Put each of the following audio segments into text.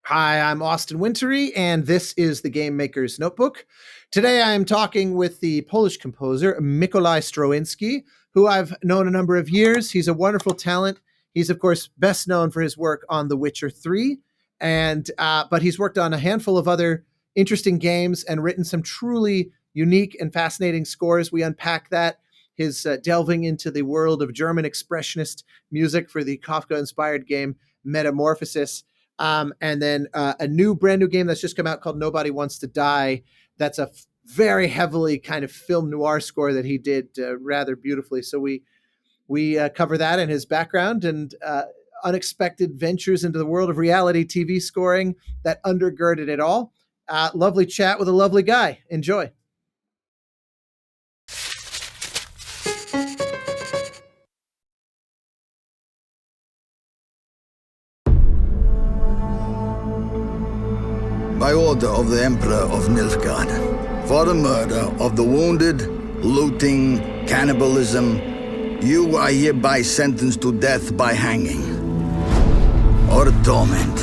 Hi, I'm Austin Wintory, and this is the Game Maker's Notebook. Today I am talking with the Polish composer Mikolai Stroinski, who I've known a number of years. He's a wonderful talent. He's, of course, best known for his work on The Witcher 3, but he's worked on a handful of other interesting games and written some truly unique and fascinating scores. We unpack that, his delving into the world of German expressionist music for the Kafka-inspired game Metamorphosis. And then a brand new game that's just come out called Nobody Wants to Die. That's a very heavily kind of film noir score that he did rather beautifully. So we cover that and his background and unexpected ventures into the world of reality TV scoring that undergirded it all. Lovely chat with a lovely guy. Enjoy. By order of the Emperor of Nilfgaard, for the murder of the wounded, looting, cannibalism, you are hereby sentenced to death by hanging or torment.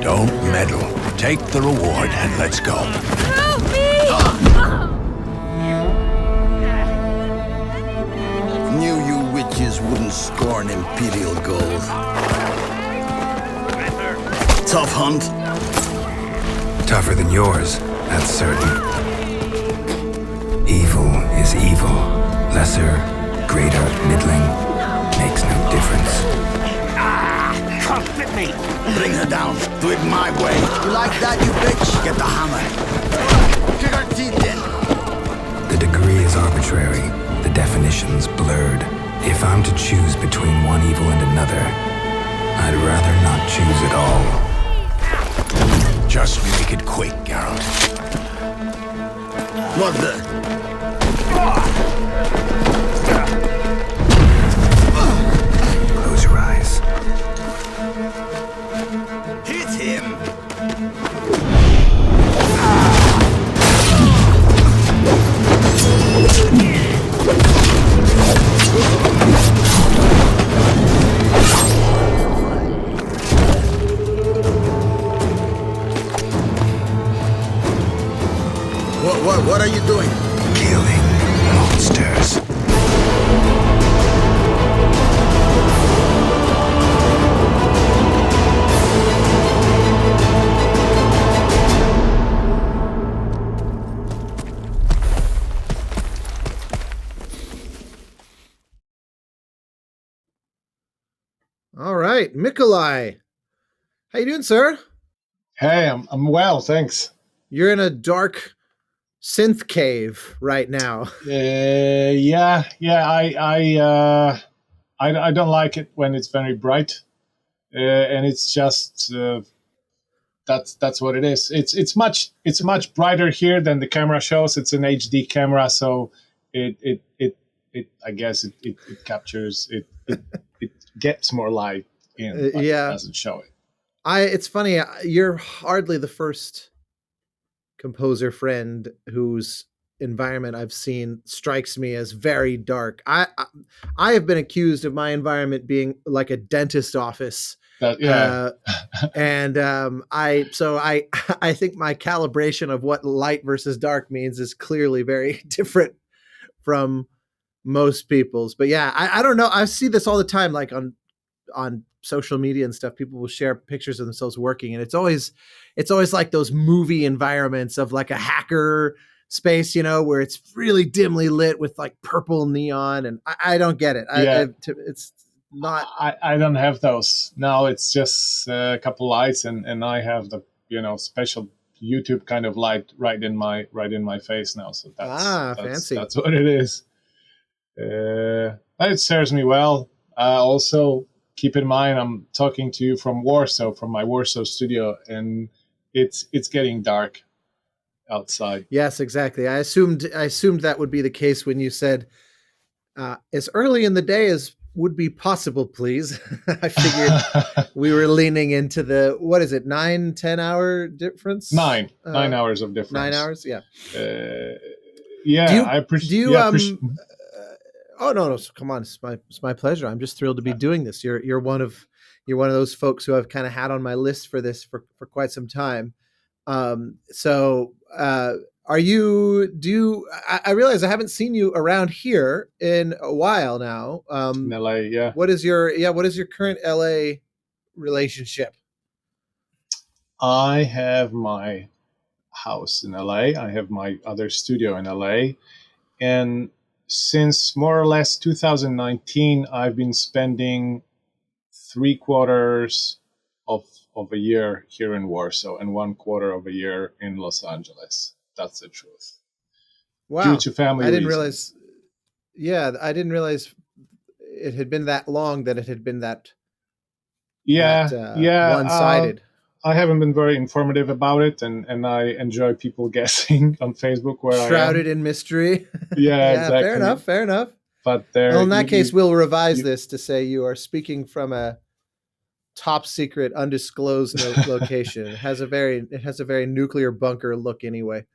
Don't meddle. Take the reward and let's go. Help me! Knew you witches wouldn't scorn imperial gold. Tough hunt. Tougher than yours, that's certain. Evil is evil. Lesser, greater, middling, makes no difference. Come fit me! Bring her down. Do it my way. You like that, you bitch? Get the hammer. Kick her teeth in. The degree is arbitrary, the definition's blurred. If I'm to choose between one evil and another, I'd rather not choose at all. Just make it quick, Geralt. What the? Close your eyes. Hit him. What are you doing? Killing monsters. All right, Mikolai. How you doing, sir? Hey, I'm well, thanks. You're in a dark synth cave right now. I don't like it when it's very bright, and it's just that's what it is. It's much brighter here than the camera shows. It's an HD camera, so it I guess it captures it gets more light in, but Yeah. it doesn't show it. It's funny. You're hardly the first composer friend whose environment I've seen strikes me as very dark. I have been accused of my environment being like a dentist office. And I think my calibration of what light versus dark means is clearly very different from most people's. But yeah, I don't know. I see this all the time, like on social media and stuff. People will share pictures of themselves working, and it's always like those movie environments of like a hacker space, where it's really dimly lit with like purple neon, and I don't get it. It's not. I don't have those. No, it's just a couple lights, and I have the special YouTube kind of light right in my face now. So that's fancy. That's what it is. It serves me well. Also, keep in mind I'm talking to you from Warsaw, from my Warsaw studio, and it's getting dark outside. Yes, exactly. I assumed that would be the case when you said as early in the day as would be possible, please. I figured we were leaning into the, what is it, 9-10 hour difference? 9 hours of difference. 9 hours, yeah. Yeah, Do you I appreciate. do you Yeah, appreciate. Oh no, no, come on, it's my pleasure. I'm just thrilled to be doing this. You're one of those folks who I've kind of had on my list for this for quite some time. So are you do you I realize I haven't seen you around here in a while now. In LA, yeah. What is your current LA relationship? I have my house in LA. I have my other studio in LA. And since more or less 2019, I've been spending 3/4 of a year here in Warsaw and 1/4 of a year in Los Angeles. That's the truth. Due Wow. to family I didn't reasons. realize yeah, I didn't realize it had been that long, that it had been that Yeah. one-sided. I haven't been very informative about it, and I enjoy people guessing on Facebook where I Shrouded am. in mystery. Yeah, Yeah, fair exactly. enough, fair enough. But Well, there, in that case, we'll revise you this to say you are speaking from a top secret, undisclosed location. It has a very nuclear bunker look anyway.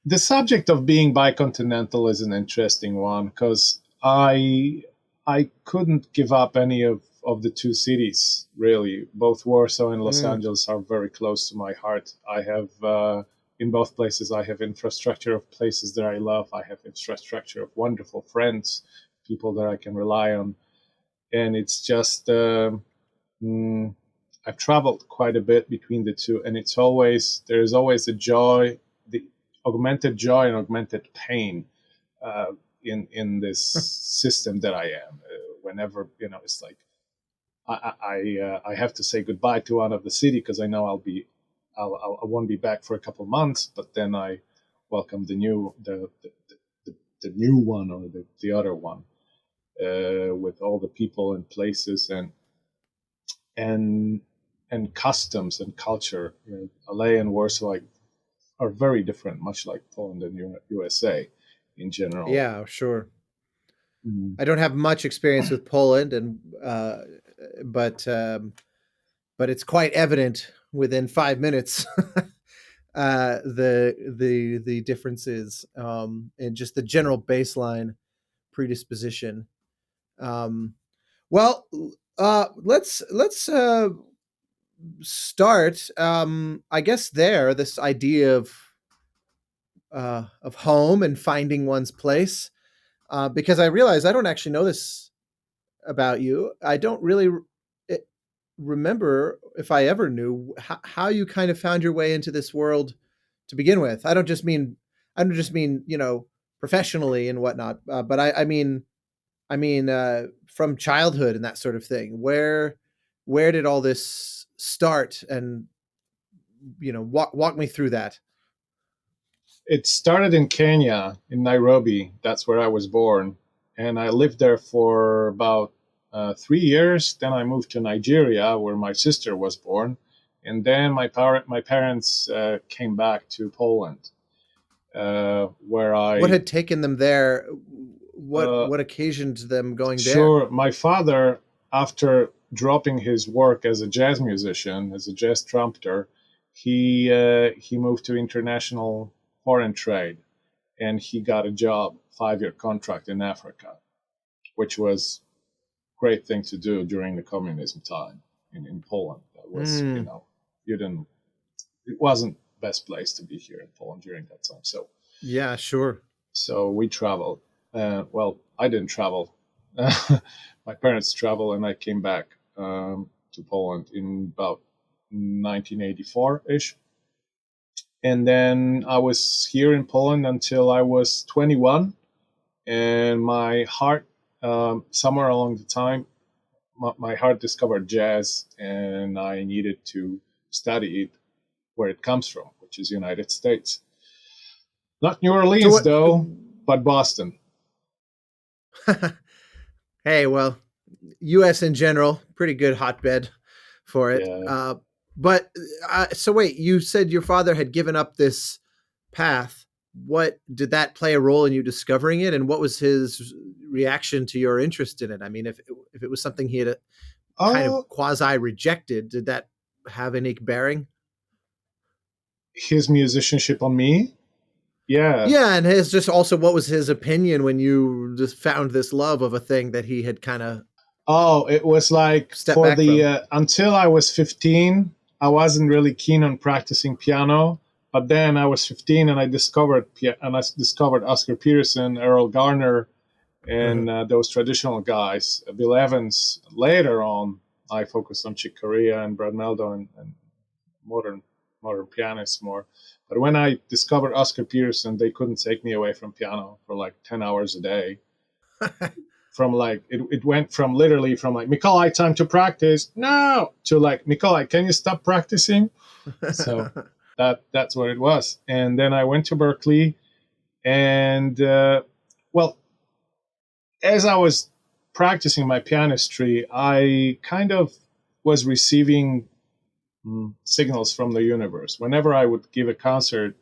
the subject of being bicontinental is an interesting one because I couldn't give up any of the two cities really. Both Warsaw and Los Mm, Angeles are very close to my heart. I have in both places I have infrastructure of places that I love. I have infrastructure of wonderful friends, people that I can rely on, and it's just mm, I've traveled quite a bit between the two, and there's always a joy, the augmented joy and augmented pain uh, in this system that I am. Whenever it's like I have to say goodbye to one of the city because I know I won't be back for a couple of months, but then I welcome the new one or the other one with all the people and places and and customs and culture. LA and Warsaw are very different, much like Poland and USA in general. yeah, sure. Mm. I don't have much experience with Poland, and but but it's quite evident within 5 minutes the differences and just the general baseline predisposition. Um, well, let's start. I guess this idea of home and finding one's place, because I realize I don't actually know this about you. I don't really remember if I ever knew how you kind of found your way into this world to begin with. I don't just mean professionally and whatnot, but I mean from childhood and that sort of thing. Where did all this start? And walk me through that. It started in Kenya, in Nairobi. That's where I was born, and I lived there for about 3 years. Then I moved to Nigeria, where my sister was born, and then my parents came back to Poland, where What I had taken them there? uh, What occasioned them going there? sure, my father, after dropping his work as a jazz musician, as a jazz trumpeter, he moved to international foreign trade, and he got a job, 5-year contract in Africa, which was great thing to do during the communism time in Poland. That was, Mm, you didn't, it wasn't best place to be here in Poland during that time. yeah, sure. So we traveled. Well, I didn't travel. My parents traveled, and I came back to Poland in about 1984 ish. And then I was here in Poland until I was 21. And my heart, somewhere along the time, my heart discovered jazz, and I needed to study it where it comes from, which is United States. Not New So Orleans, what? though, but Boston. Hey, well, U.S. in general, pretty good hotbed for it. Yeah. But so wait, you said your father had given up this path. What did that play a role in you discovering it, and what was his reaction to your interest in it? I mean, if it was something he had kind of Oh, quasi rejected, did that have any bearing? his musicianship on me? Yeah. Yeah, and his just also what was his opinion when you just found this love of a thing that he had kind of Oh, it was like stepped for back the from? until I was 15, I wasn't really keen on practicing piano. But then I was 15 and I discovered Oscar Peterson, Earl Garner, and those traditional guys. Bill Evans. Later on, I focused on Chick Corea and Brad Meldo and modern pianists more. But when I discovered Oscar Peterson, they couldn't take me away from piano for like 10 hours a day. From like it went from literally from like, Mikolai, time to practice, no, to like, Mikolai, can you stop practicing? So that's what it was. And then I went to Berkeley, and well, as I was practicing my pianistry, I kind of was receiving signals from the universe. Whenever I would give a concert,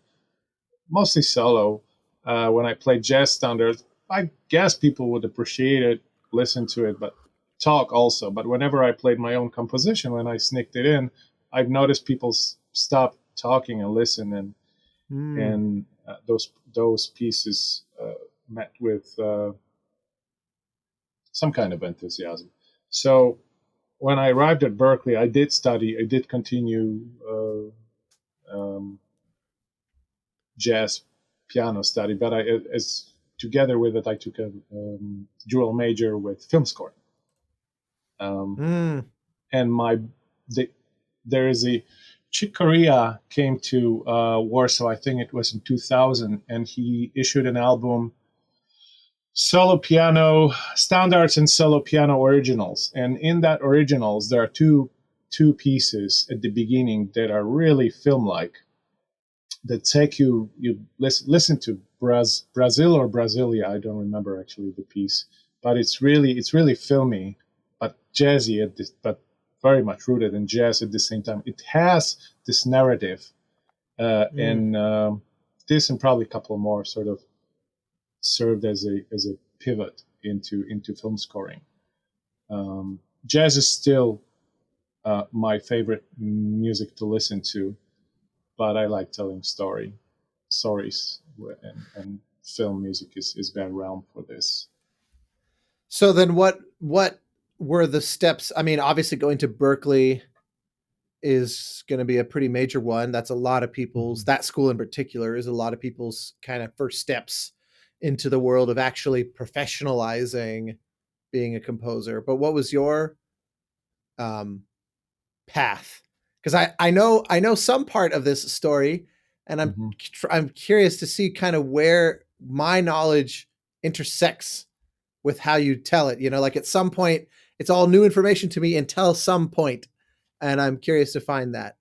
mostly solo, when I played jazz standards, I guess people would appreciate it, listen to it, but talk also. But whenever I played my own composition, when I sneaked it in, I've noticed people stop talking and listen, and those pieces met with some kind of enthusiasm. So when I arrived at Berkeley, I did continue jazz piano study, but as together with it, I took a dual major with film scoring. And there is a Chick Corea came to Warsaw, I think it was in 2000, and he issued an album, solo piano standards and solo piano originals. And in that originals, there are two pieces at the beginning that are really film-like, that take you listen to Brazil or Brasilia. I don't remember actually the piece, but it's really filmy, but jazzy but very much rooted in jazz at the same time. It has this narrative, and this and probably a couple more sort of served as a pivot into film scoring. Jazz is still my favorite music to listen to, but I like telling stories, and film music is their realm for this. So then what were the steps? I mean, obviously going to Berkeley is going to be a pretty major one. That's a lot of people's, that school in particular is a lot of people's kind of first steps into the world of actually professionalizing being a composer. But what was your path? Because I know some part of this story, and I'm curious to see kind of where my knowledge intersects with how you tell it. You know, like at some point, it's all new information to me until some point, and I'm curious to find that.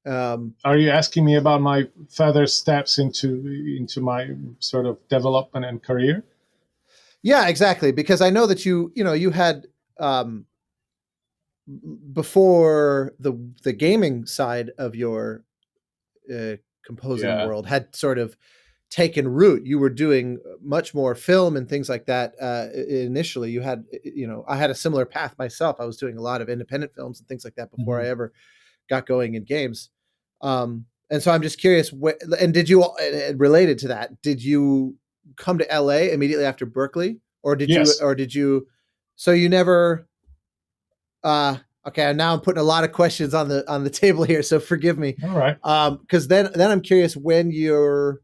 Are you asking me about my further steps into my sort of development and career? Yeah, exactly. Because I know that you had before the gaming side of your composing world had sort of taken root. You were doing much more film and things like that. Initially you had, I had a similar path myself. I was doing a lot of independent films and things like that before I ever got going in games. And so I'm just curious, and did you, related to that, did you come to LA immediately after Berkeley, or did you, so you never, okay, now I'm putting a lot of questions on the table here, so forgive me. All right. Because then I'm curious when you're,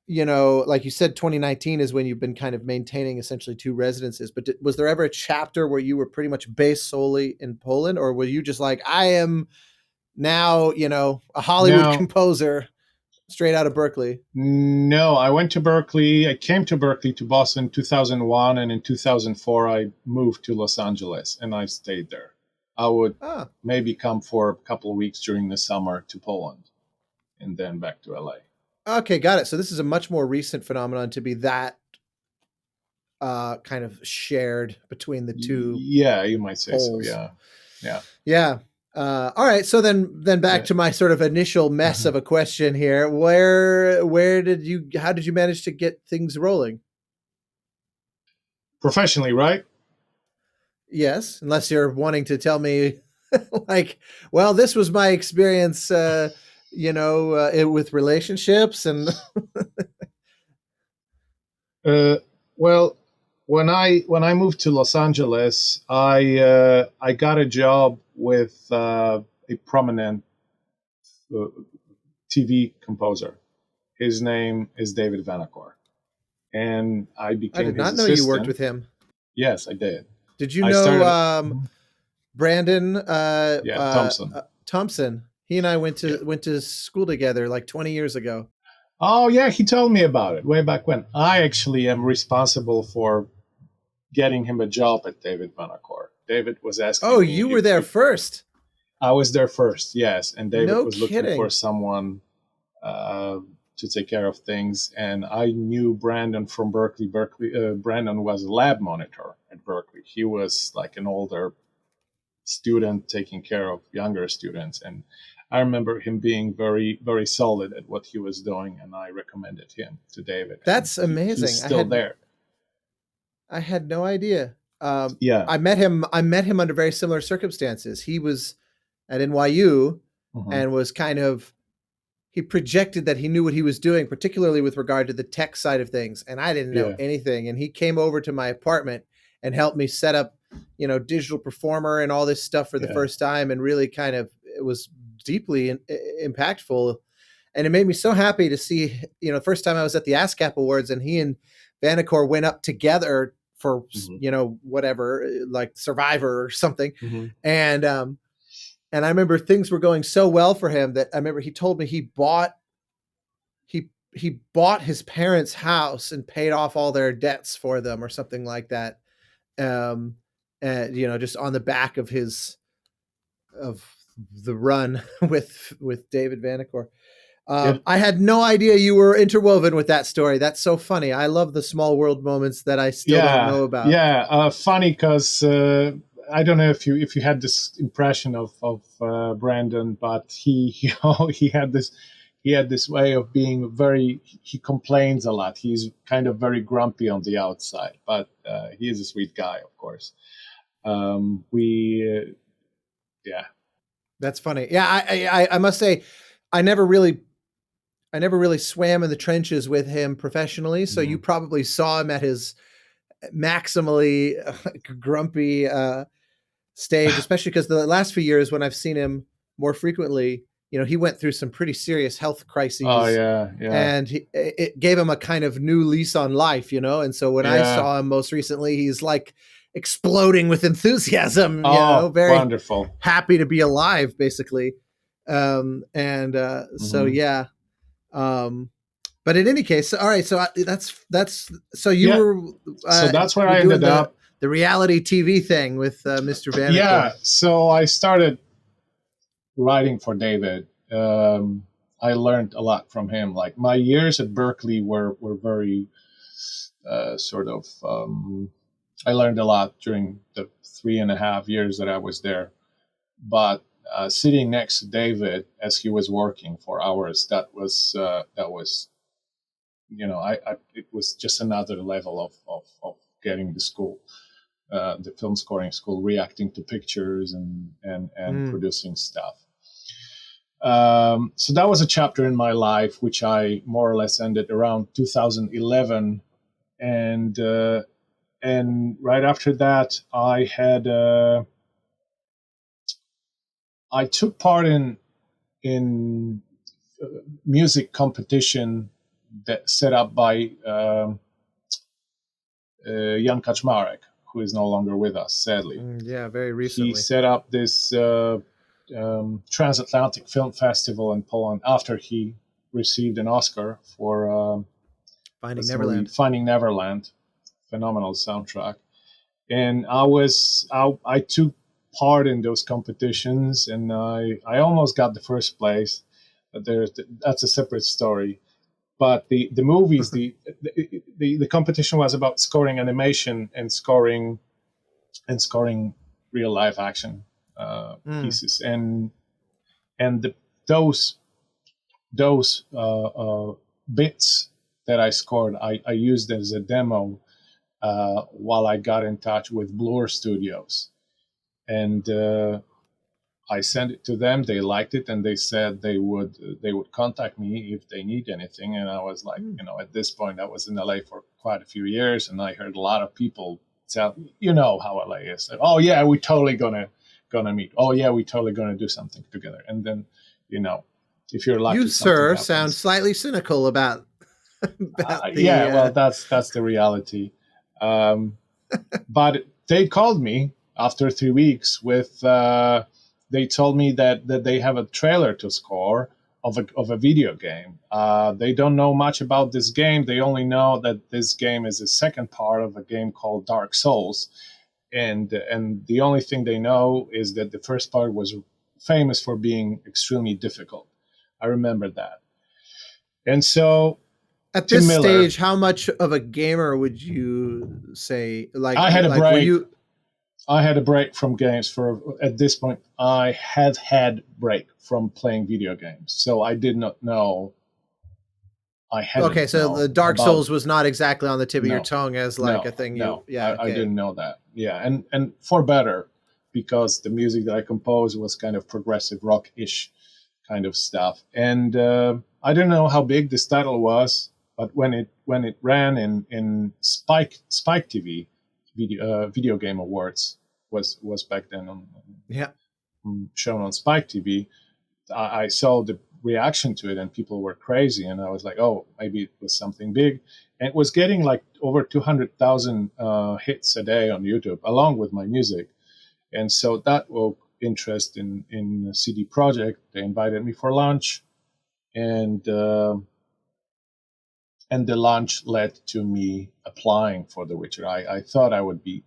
like you said, 2019 is when you've been kind of maintaining essentially 2 residences. But was there ever a chapter where you were pretty much based solely in Poland, or were you just like, I am now, a Hollywood composer straight out of Berkeley? No, I went to Berkeley. I came to Berkeley, to Boston in 2001, and in 2004 I moved to Los Angeles, and I stayed there. I would maybe come for a couple of weeks during the summer to Poland, and then back to LA. Okay, got it. So this is a much more recent phenomenon to be that kind of shared between the two. Yeah, you might say poles. So. Yeah. Yeah. All right. So then back to my sort of initial mess of a question here. How did you manage to get things rolling? Professionally, right? Yes. Unless you're wanting to tell me like, well, this was my experience, with relationships and Well, when I moved to Los Angeles, I got a job with a prominent uh, TV composer. His name is David Vanacore, and I I became did his not know you worked assistant. with him. Yes, I did. Did you I know started. Brandon Yeah, Thompson. Thompson? He and I Yeah. went to school together like 20 years ago. Oh yeah, he told me about it way back when. I actually am responsible for getting him a job at David Vanacore. David was Oh, asking me you were there if first. I was there first, yes, and David No was looking for kidding. someone to take care of things. And I knew Brandon from Berkeley. Brandon was a lab monitor at Berkeley. He was like an older student taking care of younger students, and I remember him being very, very solid at what he was doing, and I recommended him to David, and That's he's amazing. still there. I had no idea. Yeah. I met him. I met him under very similar circumstances. He was at NYU Mhm. and was kind of he projected that he knew what he was doing, particularly with regard to the tech side of things, and I didn't know Yeah. anything. And he came over to my apartment and helped me set up, Digital Performer and all this stuff for the Yeah. first time, and really kind of it was deeply impactful. And it made me so happy to see, the first time I was at the ASCAP Awards and he and Vanacore went up together for, Mhm. whatever, like Survivor or something. Mhm. And I remember things were going so well for him that I remember he told me he bought his parents' house and paid off all their debts for them or something like that. Um, and just on the back of the run with David Vanacore. Yeah. I had no idea you were interwoven with that story. That's so funny. I love the small world moments that I still don't Yeah. know about. Yeah. Funny because I don't know if you had this impression of Brandon, but he he had this way of being very. He complains a lot. He's kind of very grumpy on the outside, but he is a sweet guy, of course. We Yeah. That's funny. Yeah, I must say, I never really swam in the trenches with him professionally. So you Mhm. probably saw him at his maximally grumpy stage, especially because the last few years when I've seen him more frequently, he went through some pretty serious health Oh crises, yeah. Yeah. and it gave him a kind of new lease on life, And so when I Yeah. saw him most recently, he's like exploding with enthusiasm, Oh, very wonderful. happy to be alive, basically. And so Mhm. yeah. Um, but in any case, all right. So that's so you Yeah. So that's where were I doing ended up. the reality TV thing with Mr. Yeah. Vanacore. So I started writing for David. I learned a lot from him. Like my years at Berkeley were very sort of. I learned a lot during the 3.5 years that I was there. But sitting next to David as he was working for hours, that was it was just another level of getting the school, the film scoring school, reacting to pictures and Mm. producing stuff. So that was a chapter in my life, which I more or less ended around 2011, and right after that, I took part in music competition that set up by Jan Kaczmarek, who is no longer with us, sadly. Yeah, very He recently. set up this transatlantic film festival in Poland after he received an Oscar for Finding this movie, Neverland. Finding Neverland. Phenomenal soundtrack. And I took part in those competitions, and I almost got the first place. But that's a separate story. But the movies, the competition was about scoring animation and scoring real life action Mm. pieces, and those bits that I scored, I used as a demo while I got in touch with Blur Studios, and I sent it to them. They liked it, and they said they would contact me if they need anything. And I was like, at this point, I was in LA for quite a few years, and I heard a lot of people tell, how LA is. Like, oh yeah, we totally gonna meet. Oh yeah, we totally gonna do something together. And then, if you're lucky, You, sir, happens. sound slightly cynical about well, that's the reality. But they called me after 3 weeks with. They told me that they have a trailer to score of a video game. They don't know much about this game. They only know that this game is a second part of a game called Dark Souls, and the only thing they know is that the first part was famous for being extremely difficult. I remember that. And so at this stage, how much of a gamer would you say? Like, I had a break. I had a break from games at this point. I had break from playing video games, so I did not know. Okay, so the Dark Souls was not exactly on the tip of your tongue as like a thing. I didn't know that. Yeah, and for better, because the music that I composed was kind of progressive rock-ish kind of stuff, and I didn't know how big this title was, but when it ran in Spike TV. Video Game Awards was back then shown on Spike TV. I saw the reaction to it, and people were crazy, and I was like, oh, maybe it was something big. And it was getting like over 200,000 hits a day on YouTube, along with my music. And so that woke interest in CD Projekt. They invited me for lunch, and the launch led to me applying for The Witcher. I thought I would be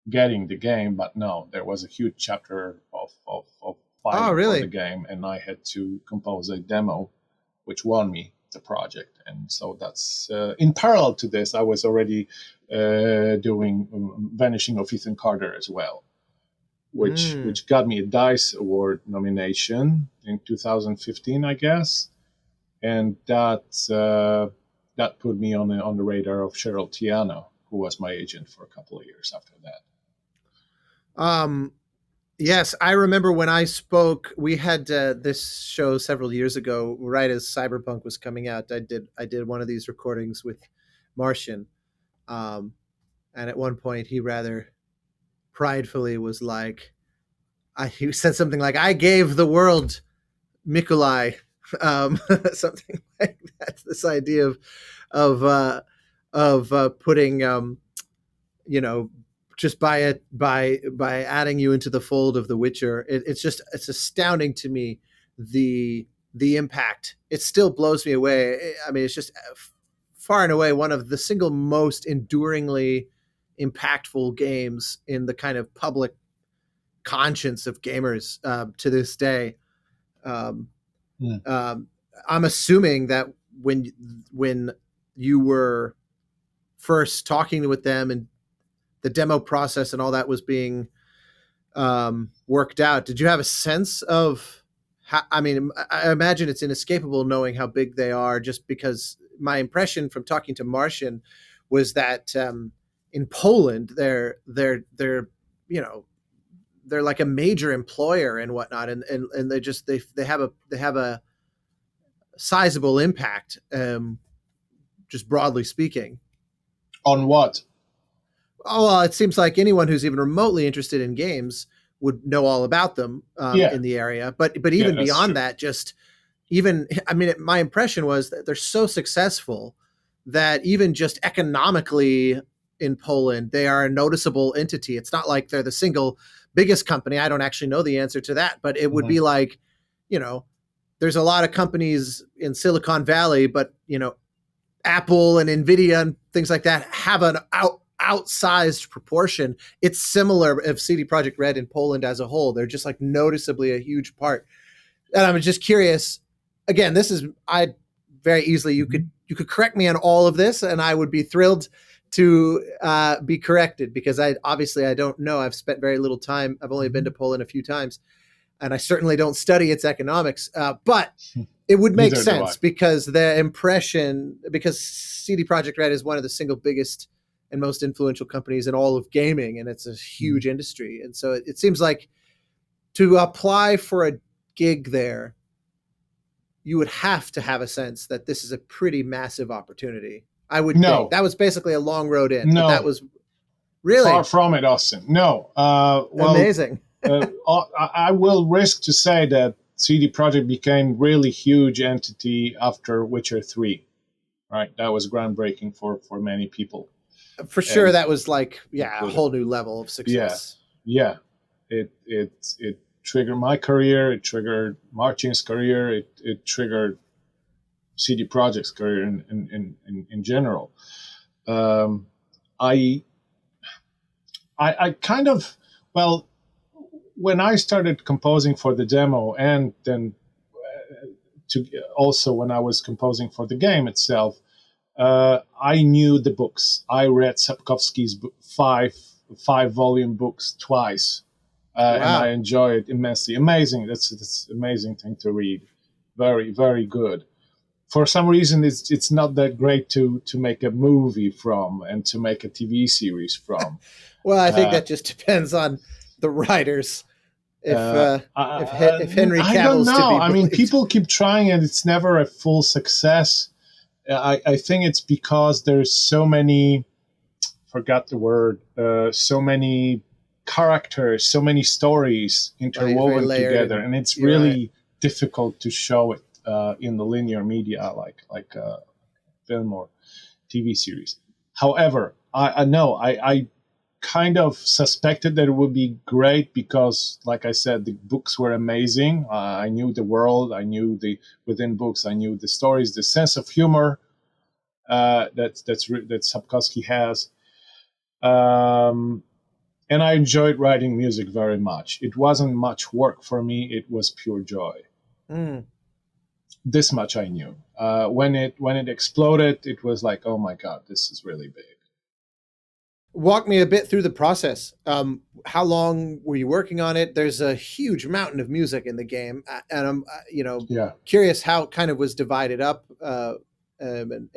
getting the game, but no, there was a huge chapter of fighting for the game, and I had to compose a demo, which won me the project. And so that's in parallel to this, I was already doing Vanishing of Ethan Carter as well, which got me a DICE Award nomination in 2015, I guess, and that put me on the radar of Cheryl Tiano, who was my agent for a couple of years after that. Yes, I remember when I spoke. We had this show several years ago, right as Cyberpunk was coming out. I did one of these recordings with Martian, and at one point he rather pridefully was like, he said something like, "I gave the world Mikolai." Something like that. This idea of putting just by adding you into the fold of The Witcher. It's astounding to me the impact. It still blows me away. I mean, it's just far and away one of the single most enduringly impactful games in the kind of public conscience of gamers to this day. I'm assuming that when you were first talking with them and the demo process and all that was being worked out, did you have a sense of how? I mean, I imagine it's inescapable knowing how big they are, just because my impression from talking to Martian was that in Poland they're like a major employer and whatnot, and they have a sizable impact, just broadly speaking. On what? Oh, well, it seems like anyone who's even remotely interested in games would know all about them in the area. But even beyond that, my impression was that they're so successful that even just economically in Poland, they are a noticeable entity. It's not like they're the single biggest company. I don't actually know the answer to that, but it would be like, there's a lot of companies in Silicon Valley, but Apple and Nvidia and things like that have an outsized proportion. It's similar of CD Projekt Red in Poland as a whole. They're just like noticeably a huge part. And I'm just curious. Again, I very easily you could correct me on all of this, and I would be thrilled to be corrected, because I don't know. I've spent very little time. I've only been to Poland a few times, and I certainly don't study its economics. But it would make sense because because CD Projekt Red is one of the single biggest and most influential companies in all of gaming, and it's a huge industry. And so it seems like to apply for a gig there, you would have to have a sense that this is a pretty massive opportunity. I would think that was basically a long road in. No, but that was really far from it, Austin. No, well, amazing. I will risk to say that CD Projekt became really huge entity after Witcher 3. Right, that was groundbreaking for many people. For sure, that was like a whole new level of success. Yeah. It triggered my career. It triggered Marcin's career. It triggered CD Projekt's career in general. I kind of, well, when I started composing for the demo, and then also when I was composing for the game itself, I knew the books. I read Sapkowski's 5-volume books twice, and I enjoy it immensely. Amazing. That's an amazing thing to read. Very, very good. For some reason, it's not that great to make a movie from and to make a TV series from. Well, I think that just depends on the writers. If Henry Cavill's I don't know. I mean, people keep trying, and it's never a full success. I think it's because there's so many, forgot the word, so many characters, so many stories interwoven together, and it's really difficult to show it in the linear media like film or TV series. However, I kind of suspected that it would be great because, like I said, the books were amazing. I knew the world. I knew within books. I knew the stories, the sense of humor that Sapkowski has, and I enjoyed writing music very much. It wasn't much work for me. It was pure joy. This much I knew. When it exploded, it was like, oh my God, this is really big. Walk me a bit through the process. How long were you working on it? There's a huge mountain of music in the game, and I'm, curious how it kind of was divided up, and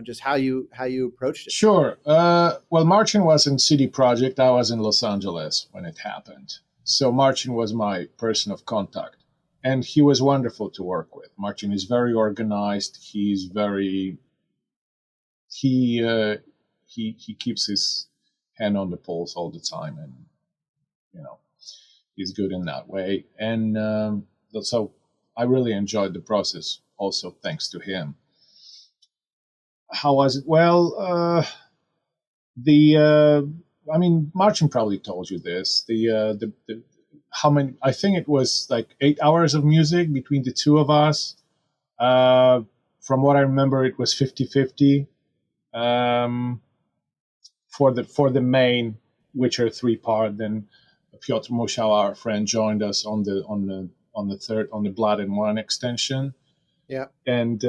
just how you approached it. Sure. Well, Marcin was in CD Projekt. I was in Los Angeles when it happened. So Marcin was my person of contact, and he was wonderful to work with. Marcin is very organized. He's very he keeps his hand on the pulse all the time, and he's good in that way. And so I really enjoyed the process, also thanks to him. How was it? Well, Marcin probably told you this. The how many? I think it was like 8 hours of music between the two of us. From what I remember, it was 50-50. For the main Witcher 3 part, then Piotr Musiał, our friend, joined us on the Blood and Wine extension. Yeah. And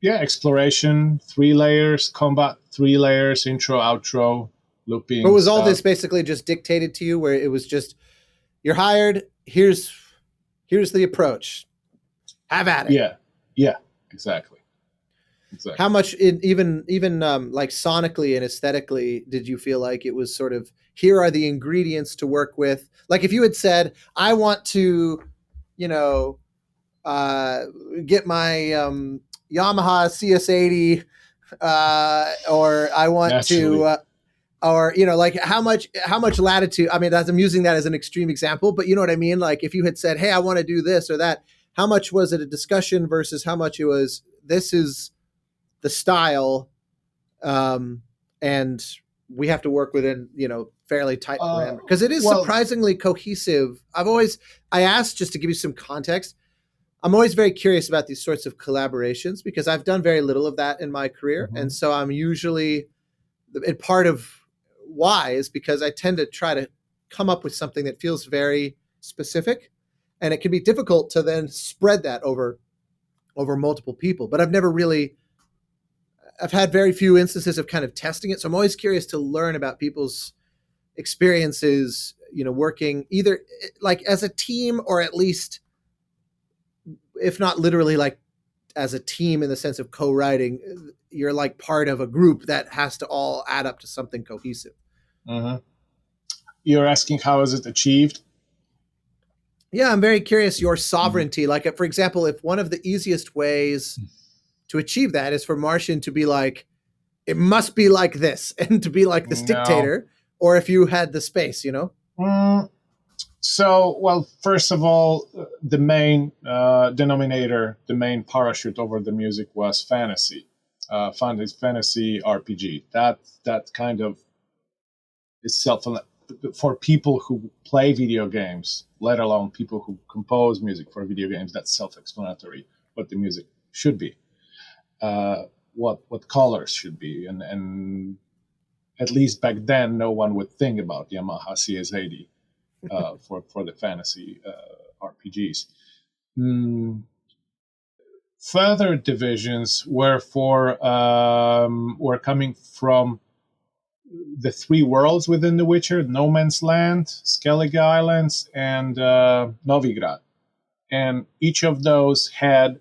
exploration 3 layers, combat 3 layers, intro, outro, looping. But was all this basically just dictated to you, where it was just, you're hired, here's the approach, have at it? Yeah, exactly. How much even like sonically and aesthetically did you feel like it was sort of, here are the ingredients to work with? Like if you had said, I want to, get my Yamaha CS80, or I want to, like how much latitude? I mean, I'm using that as an extreme example, but you know what I mean? Like if you had said, hey, I want to do this or that, how much was it a discussion versus how much it was, this is the style, and we have to work within, fairly tight parameters, because it is surprisingly cohesive. I asked just to give you some context. I'm always very curious about these sorts of collaborations because I've done very little of that in my career. Mm-hmm. And so I'm usually, and part of why is because I tend to try to come up with something that feels very specific, and it can be difficult to then spread that over multiple people. But I've had very few instances of kind of testing it. So I'm always curious to learn about people's experiences, working either like as a team, or at least, if not literally like as a team in the sense of co-writing, you're like part of a group that has to all add up to something cohesive. Hmm. You're asking how is it achieved? Yeah, I'm very curious your sovereignty. Like, for example, if one of the easiest ways to achieve that is for Martian to be like, it must be like this, and to be like this No. dictator, or if you had the space, So, well, first of all, the main denominator, the main parachute over the music was fantasy, fantasy RPG. That kind of is self for people who play video games, let alone people who compose music for video games. That's self-explanatory what the music should be, what colors should be, and at least back then, no one would think about Yamaha CS80 for the fantasy RPGs. Further divisions were were coming from the three worlds within The Witcher: No Man's Land, Skellige Islands, and Novigrad. And each of those had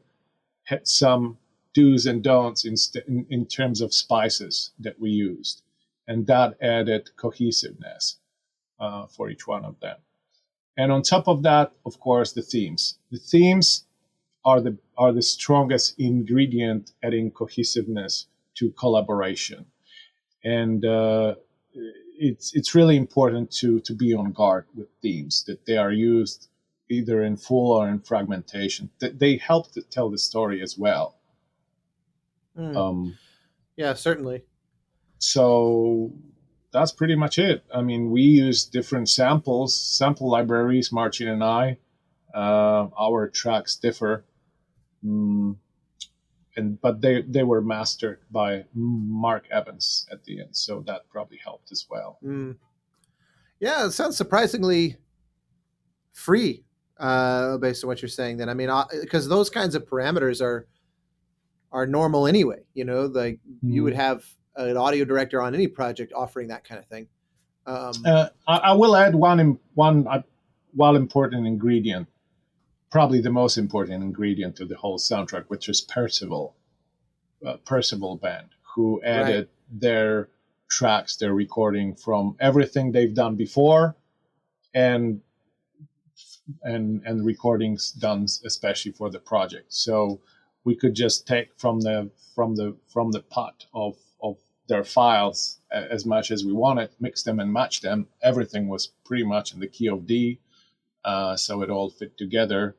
some do's and don'ts in terms of spices that we used. And that added cohesiveness for each one of them. And on top of that, of course, the themes. The themes are the strongest ingredient adding cohesiveness to collaboration. And it's really important to be on guard with themes, that they are used either in full or in fragmentation. That they help to tell the story as well. Yeah, certainly. So that's pretty much it. I mean, we use different sample libraries, Martin and I. Our tracks differ. But they were mastered by Mark Evans at the end, so that probably helped as well. Yeah, it sounds surprisingly free based on what you're saying. Then, I mean, because those kinds of parameters are normal anyway. Like you would have an audio director on any project offering that kind of thing. I will add one important ingredient. Probably the most important ingredient to the whole soundtrack, which is Percival Band, who added their tracks, their recording from everything they've done before, and recordings done especially for the project. So we could just take from the pot of their files as much as we wanted, mix them and match them. Everything was pretty much in the key of D, so it all fit together.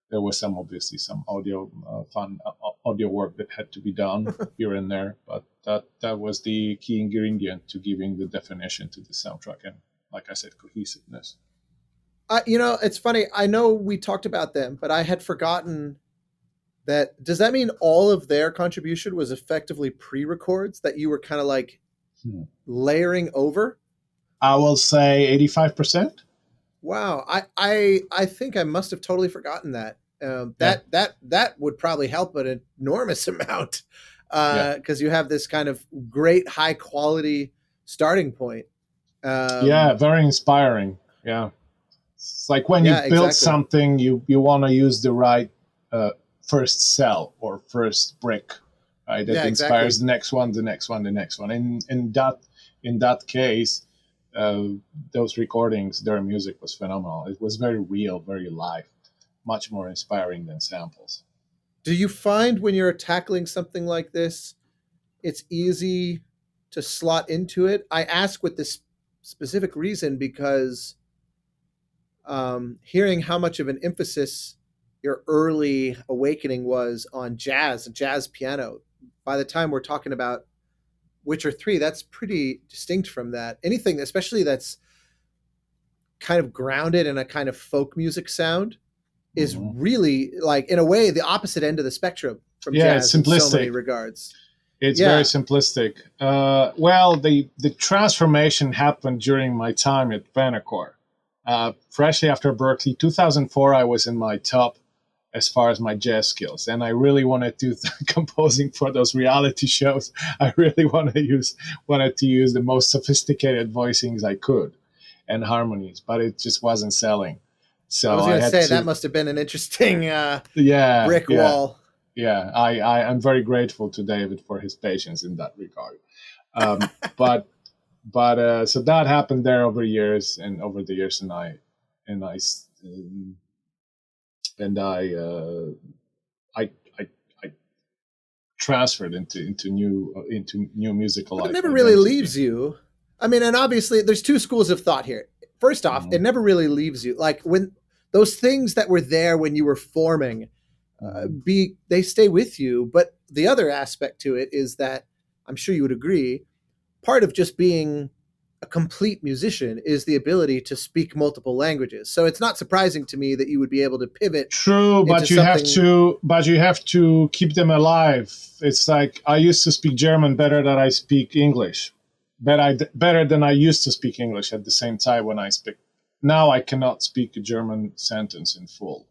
There was obviously some audio work that had to be done here and there, but that was the key ingredient to giving the definition to the soundtrack and, like I said, cohesiveness. It's funny. I know we talked about them, but I had forgotten that. Does that mean all of their contribution was effectively pre-records that you were kind of like layering over? I will say 85%. Wow, I think I must have totally forgotten that. That would probably help an enormous amount because you have this kind of great high quality starting point. Very inspiring. Yeah, it's like when you build something, you want to use the right first cell or first brick, right? That inspires the next one, the next one, the next one. And in that case. Those recordings, their music was phenomenal. It was very real, very live, much more inspiring than samples. Do you find when you're tackling something like this, it's easy to slot into it? I ask with this specific reason because hearing how much of an emphasis your early awakening was on jazz and jazz piano, by the time we're talking about Witcher 3, that's pretty distinct from that. Anything, especially that's kind of grounded in a kind of folk music sound, is really, like, in a way, the opposite end of the spectrum from jazz in so many regards. It's very simplistic. Well, the transformation happened during my time at Vanacore. Freshly after Berkeley, 2004, I was in my top as far as my jazz skills, and I really wanted to composing for those reality shows. I really wanted to use the most sophisticated voicings I could and harmonies, but it just wasn't selling. So I was going to say that must have been an interesting brick wall. Yeah, I'm very grateful to David for his patience in that regard. But But so that happened there over the years, and I transferred into new musical But it life never really identity. leaves you. I mean, and obviously there's two schools of thought here. First off, it never really leaves you. Like when those things that were there when you were forming, they stay with you. But the other aspect to it is that I'm sure you would agree, part of just being a complete musician is the ability to speak multiple languages. So it's not surprising to me that you would be able to pivot. True, but you have to keep them alive. It's like I used to speak German better than I speak English, better than I used to speak English at the same time when I speak. Now I cannot speak a German sentence in full.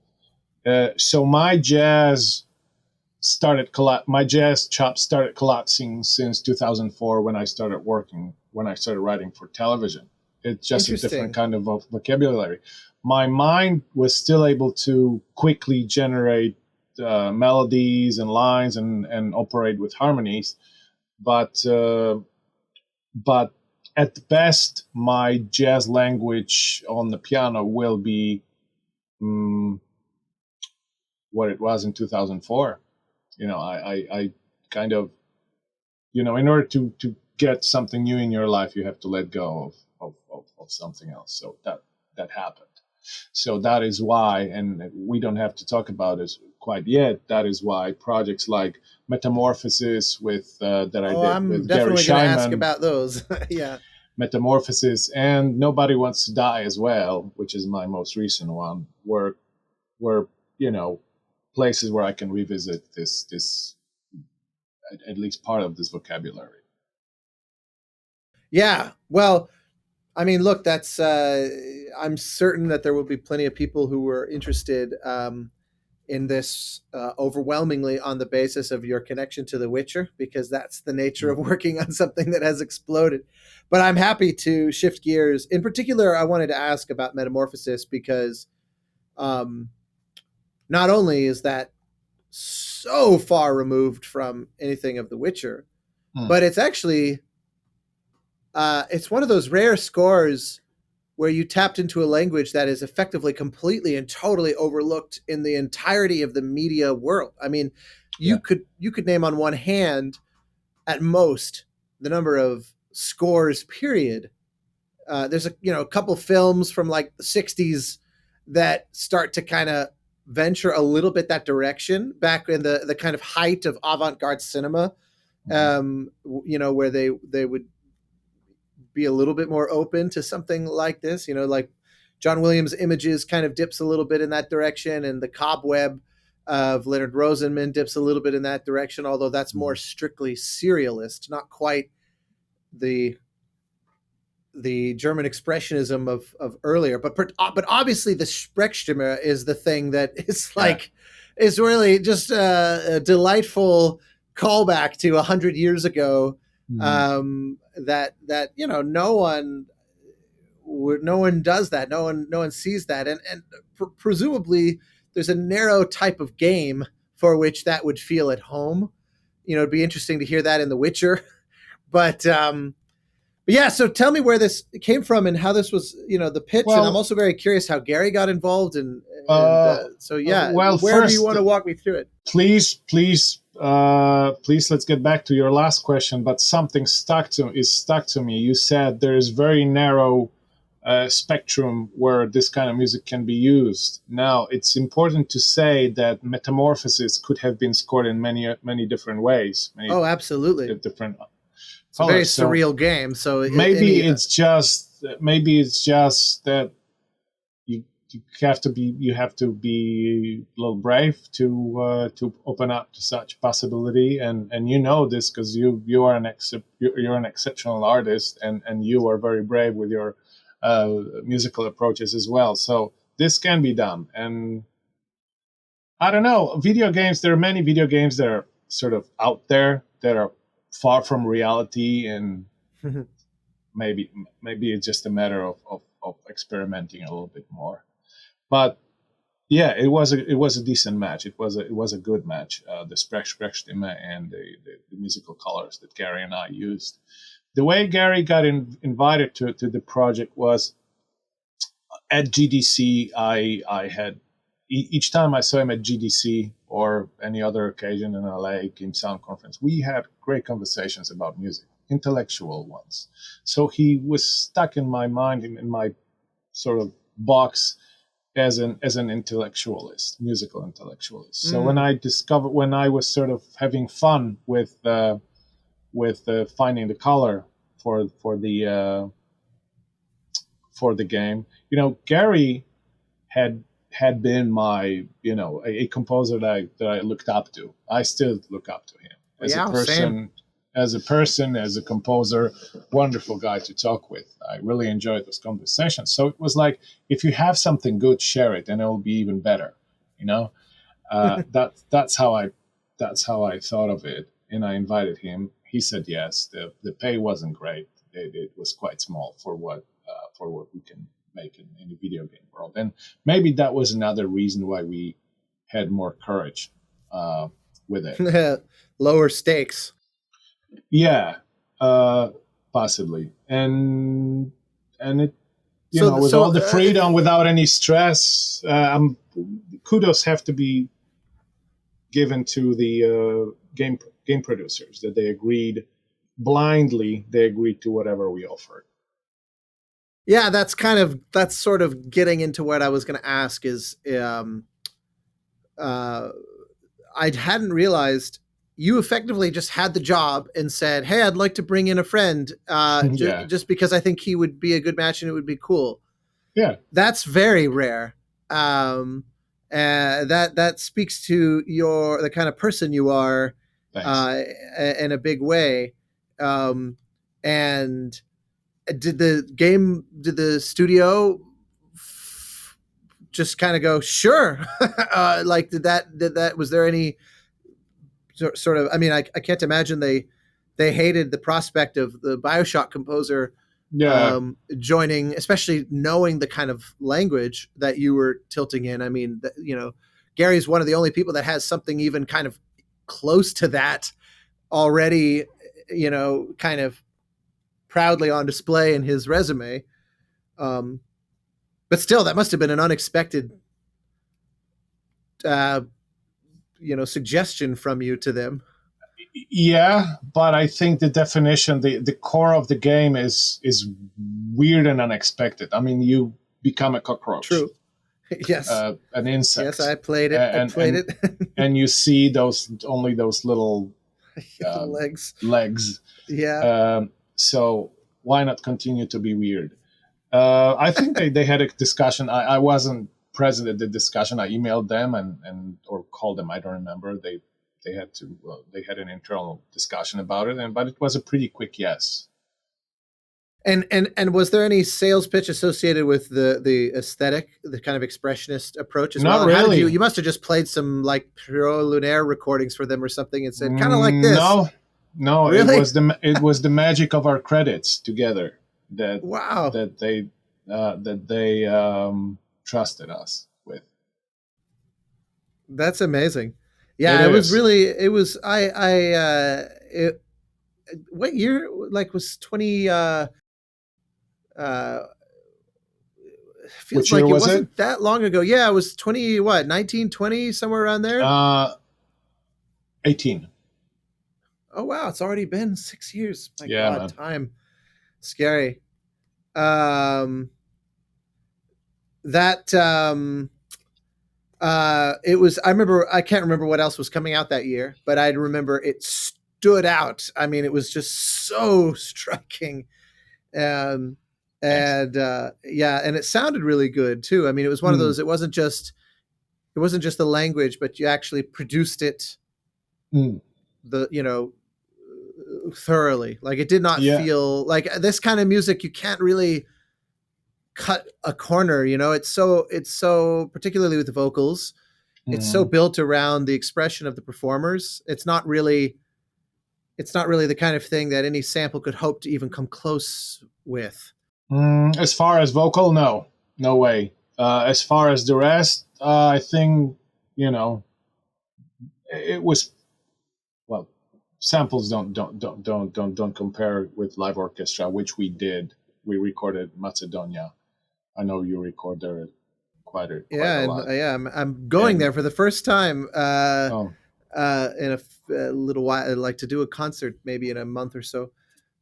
So my jazz chops started collapsing since 2004 when I started writing for television. It's just a different kind of vocabulary. My mind was still able to quickly generate melodies and lines and operate with harmonies, but at the best, my jazz language on the piano will be what it was in 2004. I kind of, in order to get something new in your life, you have to let go of something else. So that happened. So that is why, and we don't have to talk about it quite yet, that is why projects like Metamorphosis with that I did I'm with Gary definitely going to ask Scheinman, about those. Yeah. Metamorphosis, and Nobody Wants to Die as well, which is my most recent one, were places where I can revisit this at least part of this vocabulary. Yeah. Well, I mean, look, that's I'm certain that there will be plenty of people who were interested in this overwhelmingly on the basis of your connection to The Witcher, because that's the nature of working on something that has exploded. But I'm happy to shift gears. In particular, I wanted to ask about Metamorphosis because not only is that so far removed from anything of The Witcher, but it's actually it's one of those rare scores where you tapped into a language that is effectively completely and totally overlooked in the entirety of the media world. I mean, you could name on one hand at most the number of scores, period. There's a couple films from like the 60s that start to kind of venture a little bit that direction back in the kind of height of avant-garde cinema, where they would be a little bit more open to something like this, like John Williams' Images kind of dips a little bit in that direction, and The Cobweb of Leonard Rosenman dips a little bit in that direction, although that's more strictly serialist, not quite the German expressionism of earlier, but obviously the Sprechstimme is the thing that is like is really just a delightful callback to 100 years ago. That no one does that. No one sees that, and presumably there's a narrow type of game for which that would feel at home. It'd be interesting to hear that in The Witcher, but yeah. So tell me where this came from and how this was, the pitch. And I'm also very curious how Gary got involved, and so yeah. Wherever you want to walk me through it, please. Let's get back to your last question, but something stuck to me. You said there is very narrow spectrum where this kind of music can be used. Now, it's important to say that Metamorphosis could have been scored in many different ways. Absolutely. Different. It's a very surreal game. So maybe it's just that you have to be a little brave to open up to such possibility, and this because you are you're an exceptional artist, and you are very brave with your musical approaches as well. So this can be done, and I don't know, video games. There are many video games that are sort of out there that are far from reality, and maybe it's just a matter of experimenting a little bit more. But yeah, it was a decent match. It was a good match. The Sprechstimme and the musical colors that Gary and I used. the way Gary got invited to the project was at GDC. I had each time I saw him at GDC or any other occasion in LA Game Sound Conference, we had great conversations about music, intellectual ones. So he was stuck in my mind, in my sort of box as an intellectualist, musical intellectualist. So when I was sort of having fun with finding the color for the game, Gary had been my a composer that I looked up to. I still look up to him as a person. Same. As a composer, wonderful guy to talk with. I really enjoyed those conversations. So it was like, if you have something good, share it, and it will be even better. That's how I thought of it, and I invited him. He said yes. The pay wasn't great. It was quite small for what we can make in the video game world, and maybe that was another reason why we had more courage with it. Lower stakes. Yeah, possibly, and it with all the freedom, without any stress. Kudos have to be given to the game producers that they agreed blindly. They agreed to whatever we offered. Yeah, that's sort of getting into what I was going to ask. Is I hadn't realized you effectively just had the job and said, "Hey, I'd like to bring in a friend, just because I think he would be a good match and it would be cool." Yeah, that's very rare. That speaks to the kind of person you are, in a big way. And did the studio just kind of go, sure? Like, did that was there any sort of, I mean, I can't imagine they hated the prospect of the BioShock composer joining, especially knowing the kind of language that you were tilting in. I mean, Gary's one of the only people that has something even kind of close to that already, kind of proudly on display in his resume. But still, that must have been an unexpected suggestion from you to them. Yeah, but I think the definition, the core of the game is weird and unexpected. I mean, you become a cockroach. True. Yes. An insect. Yes, I played it. And you see only those little legs. Yeah. So why not continue to be weird? I think they had a discussion. I wasn't present at the discussion. I emailed them or called them. I don't remember. They had an internal discussion about it, but it was a pretty quick yes. And was there any sales pitch associated with the aesthetic, the kind of expressionist approach as well? Not really. You must have just played some like Pro Lunaire recordings for them or something and said kind of like this. No, really? It was the magic of our credits together that they trusted us with. That's amazing. Yeah, what year was 20 feels like it wasn't that long ago. Yeah, it was 19, 20, somewhere around there. 18. Oh wow, it's already been 6 years. My God, man. Time. Scary. It was, I can't remember what else was coming out that year, but I remember it stood out. I mean, it was just so striking. And it sounded really good too. I mean, it was one of those, it wasn't just the language, but you actually produced it thoroughly. Like, it did not feel like this kind of music. You can't really cut a corner, it's so particularly with the vocals, it's so built around the expression of the performers. It's not really the kind of thing that any sample could hope to even come close with. As far as vocal, no way. As far as the rest, I think, it was, samples don't compare with live orchestra, which we did. We recorded Macedonia. I know you record there quite a And lot. I'm going And there for the first time oh, in a little while. I'd like to do a concert maybe in a month or so.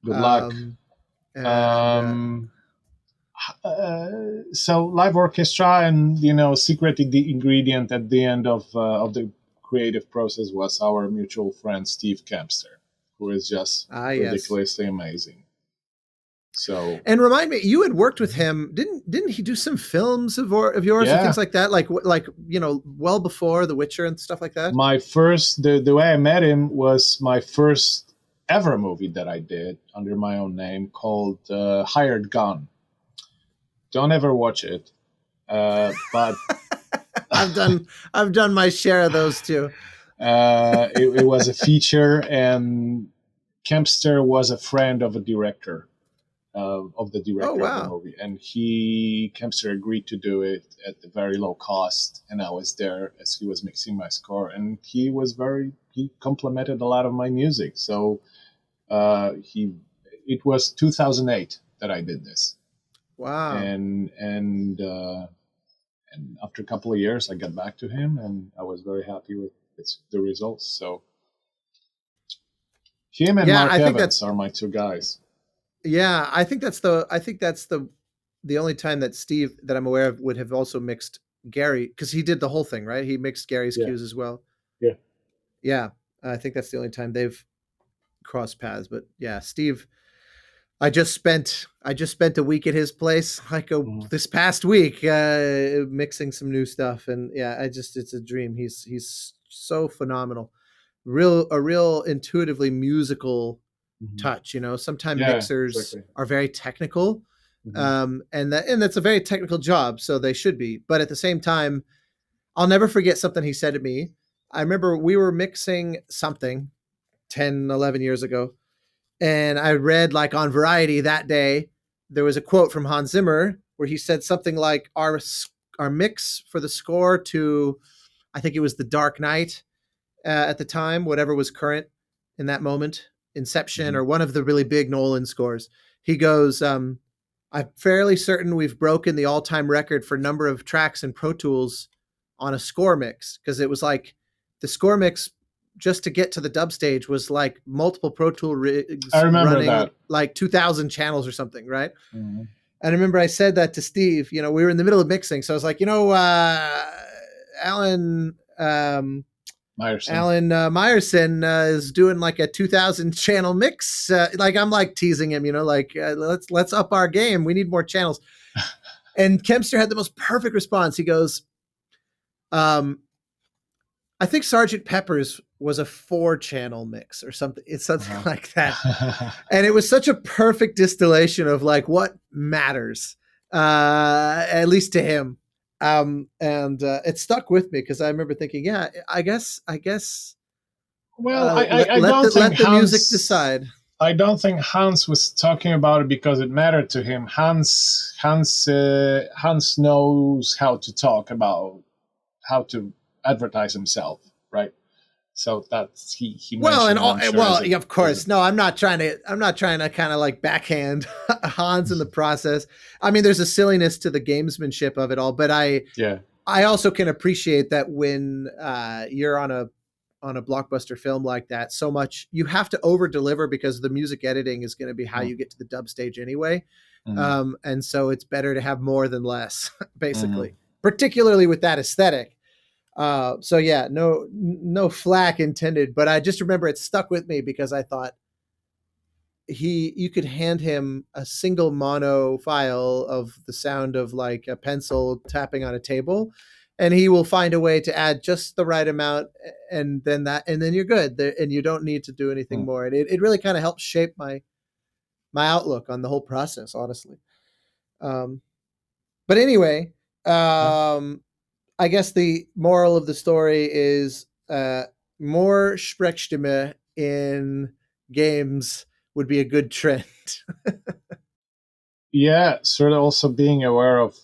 good luck. Um, and Um, so live orchestra, and secret ingredient at the end of the creative process was our mutual friend Steve Kempster, who is just yes. ridiculously amazing. So And remind me, you had worked with him, didn't he do some films of yours and yeah, things like that, like well before The Witcher and stuff like that? my first the way I met him was my first ever movie that I did under my own name, called Hired Gun. Don't ever watch it, but I've done my share of those too. it was a feature, and Kempster was a friend of a director, of the Oh director of the wow. movie, and Kempster agreed to do it at a very low cost, and I was there as he was mixing my score, and he complimented a lot of my music. So it was 2008 that I did this, Wow. and after a couple of years, I got back to him, and I was very happy with the results. So him and Yeah, Mark I think Evans that's are my two guys. yeah, I think that's the only time that Steve that I'm aware of would have also mixed Gary, because he did the whole thing, right? He mixed Gary's Yeah, cues as well. yeah. Yeah, I think that's the only time they've crossed paths. But yeah, Steve, I just spent a week at his place Mhm. this past week mixing some new stuff, and yeah, it's a dream. He's so phenomenal, a real intuitively musical Mhm. touch. Sometimes Yeah, mixers exactly. are very technical, Mhm. and that's a very technical job, so they should be. But at the same time, I'll never forget something he said to me. I remember we were mixing something 10, 11 years ago, and I read like on Variety that day, there was a quote from Hans Zimmer where he said something like our mix for the score to, I think it was The Dark Knight at the time, whatever was current in that moment, Inception Mhm. or one of the really big Nolan scores. He goes, I'm fairly certain we've broken the all-time record for number of tracks in Pro Tools on a score mix, because it was like the score mix just to get to the dub stage was like multiple Pro Tool I rigs remember running that. like 2,000 channels or something, right? Mhm. And I remember I said that to Steve. We were in the middle of mixing, so I was like, Alan Meyerson. Alan Meyerson is doing like a 2,000 channel mix. Like I'm like teasing him, let's up our game. We need more channels. And Kempster had the most perfect response. He goes, I think Sergeant Pepper's was a 4-channel mix or something. It's something like that. Uh-huh. And it was such a perfect distillation of like what matters, at least to him. And it stuck with me because I remember thinking, yeah, I guess Well, I don't think let the music decide. I don't think Hans was talking about it because it mattered to him. Hans knows how to talk about how to advertise himself, right? So that's he Well, and mentioned it, all, I'm sure, well, of course, no, I'm not trying to kind of like backhand Hans in the process. I mean, there's a silliness to the gamesmanship of it all, but yeah. I also can appreciate that when you're on a blockbuster film like that, so much you have to over deliver because the music editing is going to be how Mm, you get to the dub stage anyway. mm, And so it's better to have more than less, mm. basically, particularly with that aesthetic. So yeah, no flack intended, but I just remember it stuck with me because I thought you could hand him a single mono file of the sound of like a pencil tapping on a table, and he will find a way to add just the right amount, and then you're good and you don't need to do anything Mm. more. And it really kind of helped shape my outlook on the whole process, honestly. um but anyway, Yeah. um I guess the moral of the story is more Sprechstimme in games would be a good trend. Yeah, sort of also being aware of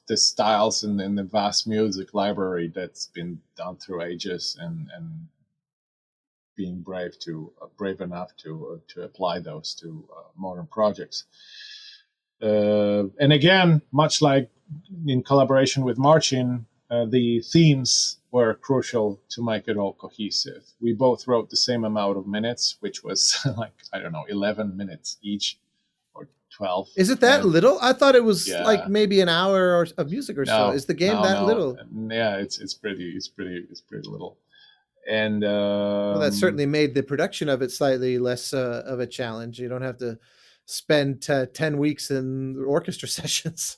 the styles in the vast music library that's been done through ages, and being brave enough to apply those to modern projects. And again, much like in collaboration with Marcin, the themes were crucial to make it all cohesive. We both wrote the same amount of minutes, which was like, I don't know, 11 minutes each or 12. Is it that little? I thought it was Yeah. like maybe an hour of music or so. Is the game that little? Yeah, it's pretty little. And well, that certainly made the production of it slightly less of a challenge. You don't have to spend 10 weeks in orchestra sessions.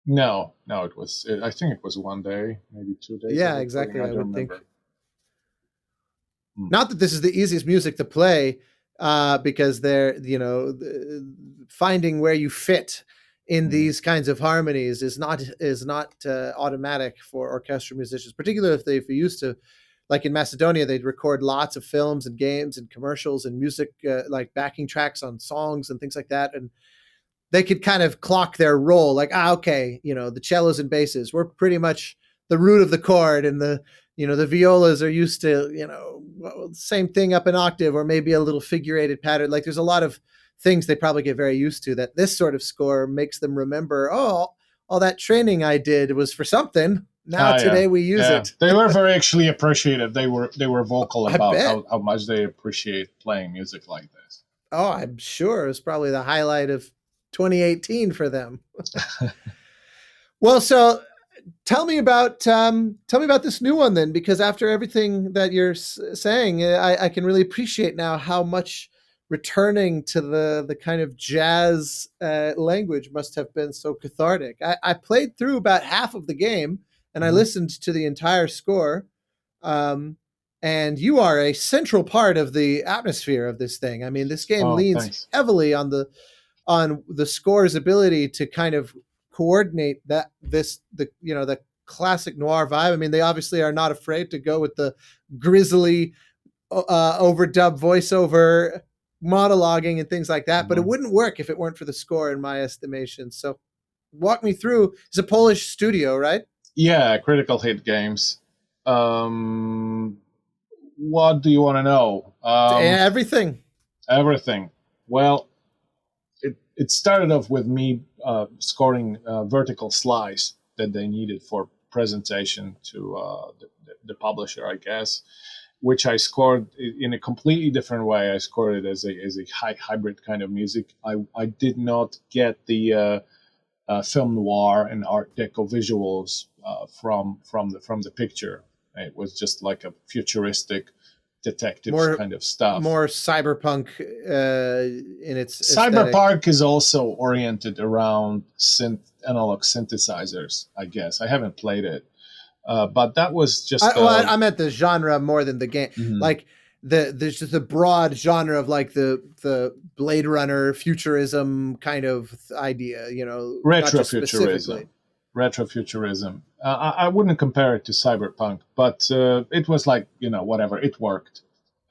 No, it was. I think it was 1 day, maybe 2 days. Yeah, exactly. I would remember. think. Not that this is the easiest music to play, because they're, finding where you fit in these kinds of harmonies is not automatic for orchestral musicians, particularly if they're used to, like in Macedonia, they'd record lots of films and games and commercials and music, like backing tracks on songs and things like that. And they could kind of clock their role, like, okay, the cellos and basses, we're pretty much the root of the chord, and the violas are used to, same thing up an octave, or maybe a little figurated pattern. Like there's a lot of things they probably get very used to that this sort of score makes them remember, all that training I did was for something. Now today we use it. They were very actually appreciative. They were vocal about how much they appreciate playing music like this. Oh, I'm sure it was probably the highlight of 2018 for them. Well, so tell me about this new one then, because after everything that you're saying, I can really appreciate now how much returning to the kind of jazz language must have been so cathartic. I played through about half of the game, and I listened to the entire score. And you are a central part of the atmosphere of this thing. I mean, this game leans heavily on the score's ability to kind of coordinate the classic noir vibe. I mean, they obviously are not afraid to go with the grisly overdub voiceover monologuing and things like that, but it wouldn't work if it weren't for the score, in my estimation. So walk me through. It's a Polish studio, right? Yeah, Critical Hit Games. What do you want to know? Everything. Well, it started off with me scoring vertical slice that they needed for presentation to the publisher, I guess, which I scored in a completely different way. I scored it as a hybrid kind of music. I did not get the film noir and Art Deco visuals from the picture. It was just like a futuristic detective kind of stuff. More cyberpunk in its cyberpunk aesthetic. Is also oriented around analog synthesizers, I guess. I haven't played it, but that was just. I meant the genre more than the game. Like there's just a broad genre of like the Blade Runner futurism kind of idea, retrofuturism. Retrofuturism. I wouldn't compare it to cyberpunk, but it was like, whatever. It worked.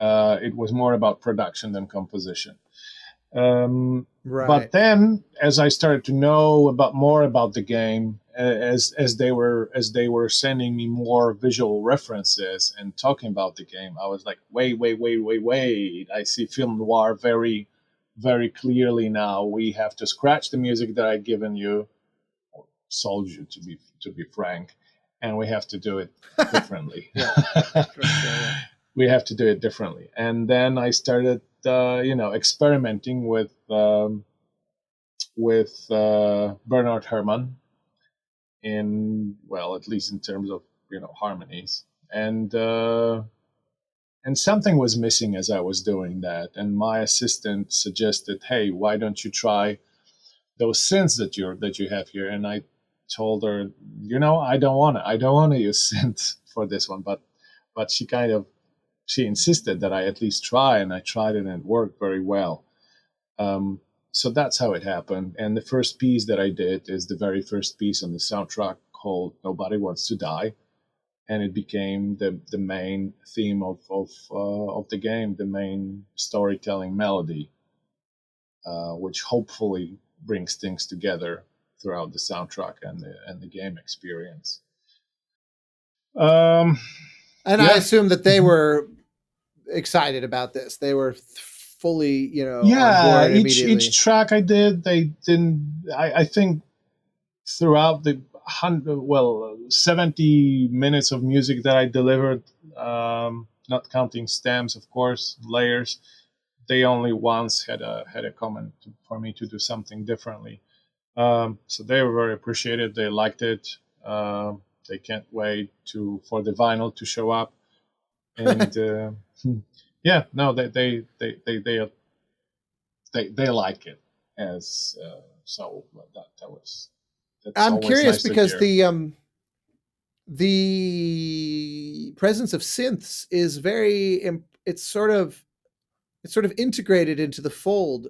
It was more about production than composition. Right. But then, as I started to know more about the game, as they were sending me more visual references and talking about the game, I was like, wait! I see film noir very, very clearly now. We have to scratch the music that I've given you, or sold you, to be frank, and we have to do it differently. We have to do it differently. And then I started, experimenting with Bernard Herrmann at least in terms of, harmonies. And something was missing as I was doing that. And my assistant suggested, hey, why don't you try those synths that you have here? And I told her, I don't want to use synth for this one, but she insisted that I at least try, and I tried it and it worked very well. So that's how it happened. And the first piece that I did is the very first piece on the soundtrack called Nobody Wants to Die. And it became the main theme of the game, the main storytelling melody, which hopefully brings things together throughout the soundtrack and the game experience. I assume that they were excited about this. They were fully, on Yeah, board immediately. each track I did, they didn't. I think throughout the 70 minutes of music that I delivered, not counting stems, of course, layers, they only once had a comment for me to do something differently. So they were very appreciative. They liked it. They can't wait for the vinyl to show up. And yeah, no, they like it as so. That's I'm always curious nice to because hear. the presence of synths is it's sort of integrated into the fold.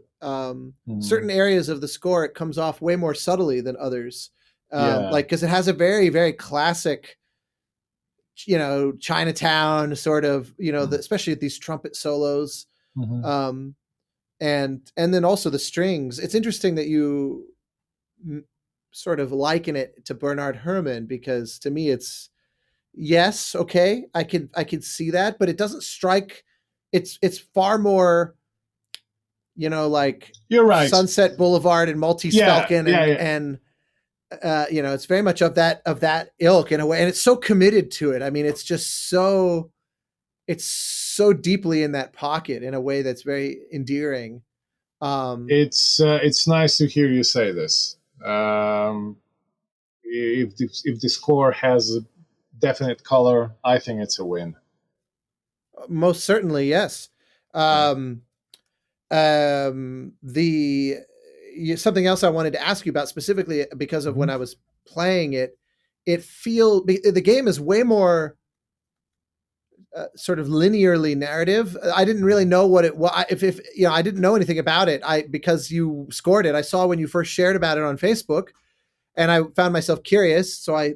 Certain areas of the score, it comes off way more subtly than others. Yeah. Like, because it has a very, very classic, Chinatown sort of, especially these trumpet solos. Mhm. And then also the strings. It's interesting that you sort of liken it to Bernard Herrmann, because to me it's, yes, okay, I could see that, but it doesn't strike. It's far more, like You're right. Sunset Boulevard and Maltese Yeah, Falcon, yeah, yeah. and it's very much of that ilk in a way, and it's so committed to it. I mean, it's just it's so deeply in that pocket in a way that's very endearing. It's nice to hear you say this. If the score has a definite color, I think it's a win. Most certainly, yes. Um, the something else I wanted to ask you about specifically, because of when I was playing it, the game is way more sort of linearly narrative. I didn't really know what it was. If I didn't know anything about it, because you scored it, I saw when you first shared about it on Facebook, and I found myself curious, so I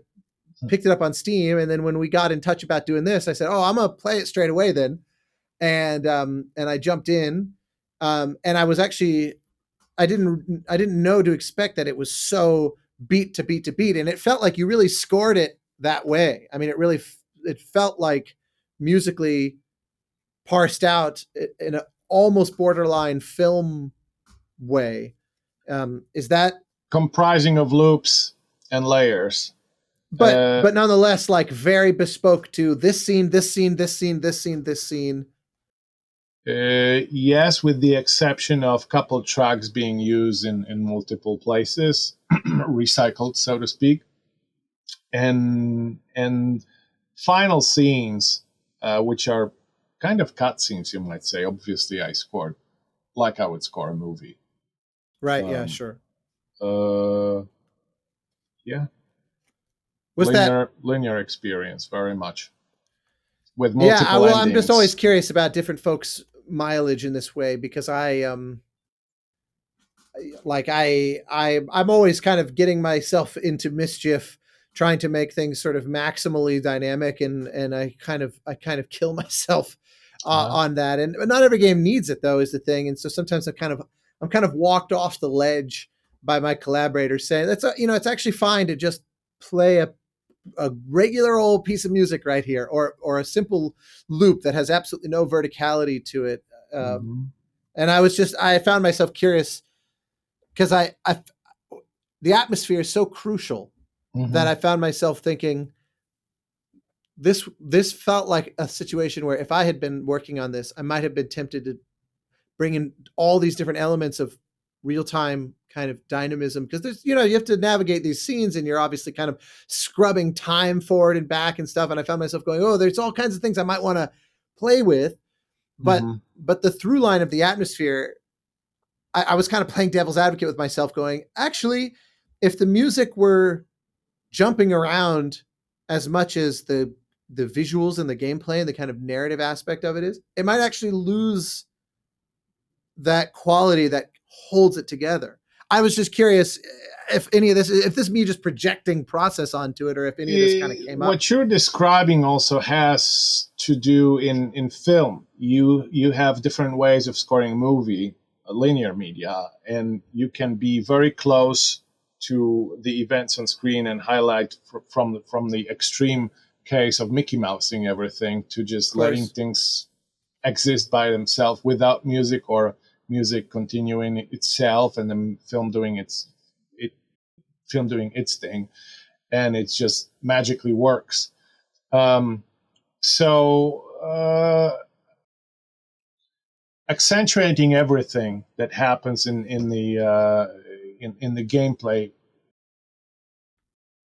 picked it up on Steam. And then when we got in touch about doing this, I said, "Oh, I'm gonna play it straight away then," and I jumped in, and I was actually I didn't know to expect that it was so beat to beat to beat, and it felt like you really scored it that way. I mean, it felt like musically parsed out in an almost borderline film way. Is that Comprising of loops and layers. but nonetheless, like, very bespoke to this scene, this scene, this scene, this scene, this scene? Yes, with the exception of couple tracks being used in multiple places, recycled, so to speak, and final scenes, which are kind of cutscenes, you might say. Obviously, I scored like I would score a movie. Right. Yeah. Sure. Yeah. Was that linear experience very much with multiple well, endings. I'm just always curious about different folks' mileage in this way, because I'm always kind of getting myself into mischief, trying to make things sort of maximally dynamic, and I kind of kill myself on that. And not every game needs it, though, is the thing. And so sometimes I'm kind of walked off the ledge by my collaborators, saying it's actually fine to just play a regular old piece of music right here, or a simple loop that has absolutely no verticality to it. And I found myself curious, because the atmosphere is so crucial, that I found myself thinking, this felt like a situation where if I had been working on this, I might have been tempted to bring in all these different elements of real-time kind of dynamism, because there's, you have to navigate these scenes, and you're obviously kind of scrubbing time forward and back and stuff. And I found myself going, oh, there's all kinds of things I might want to play with, but the through line of the atmosphere, I was kind of playing devil's advocate with myself, going, actually, if the music were jumping around as much as the visuals and the gameplay and the kind of narrative aspect of it is, it might actually lose that quality that holds it together. I was just curious if this is me just projecting process onto it, or if any of this kind of came up. What you're describing also has to do in film. You have different ways of scoring a movie, a linear media, and you can be very close to the events on screen and highlight from the extreme case of Mickey Mousing everything to just letting things exist by themselves without music, or music continuing itself and the film doing its thing, and it just magically works. So accentuating everything that happens in the gameplay.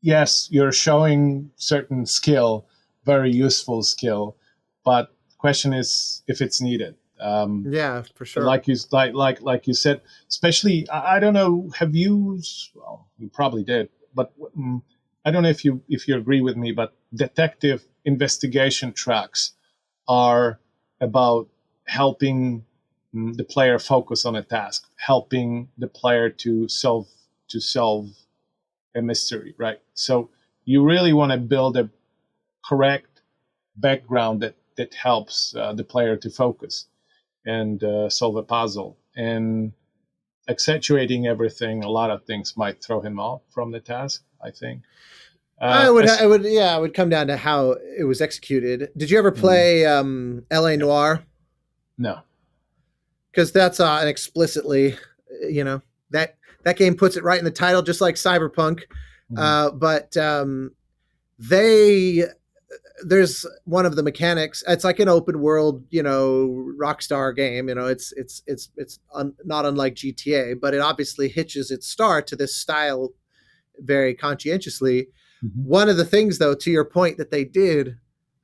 Yes, you're showing certain skill, very useful skill, but question is if it's needed. Yeah, for sure. Like you said, especially I don't know. Have you? Well, you probably did, but I don't know if you agree with me. But detective investigation tracks are about helping the player focus on a task, helping the player to solve a mystery, right? So you really want to build a correct background that helps the player to focus and solve a puzzle. And accentuating everything, a lot of things might throw him off from the task, I think. I would come down to how it was executed. Did you ever play L.A. Noire? No. Because that's an explicitly, that game puts it right in the title, just like Cyberpunk. But there's one of the mechanics. It's like an open world, Rockstar game. It's not unlike GTA, but it obviously hitches its star to this style very conscientiously. One of the things, though, to your point, that they did,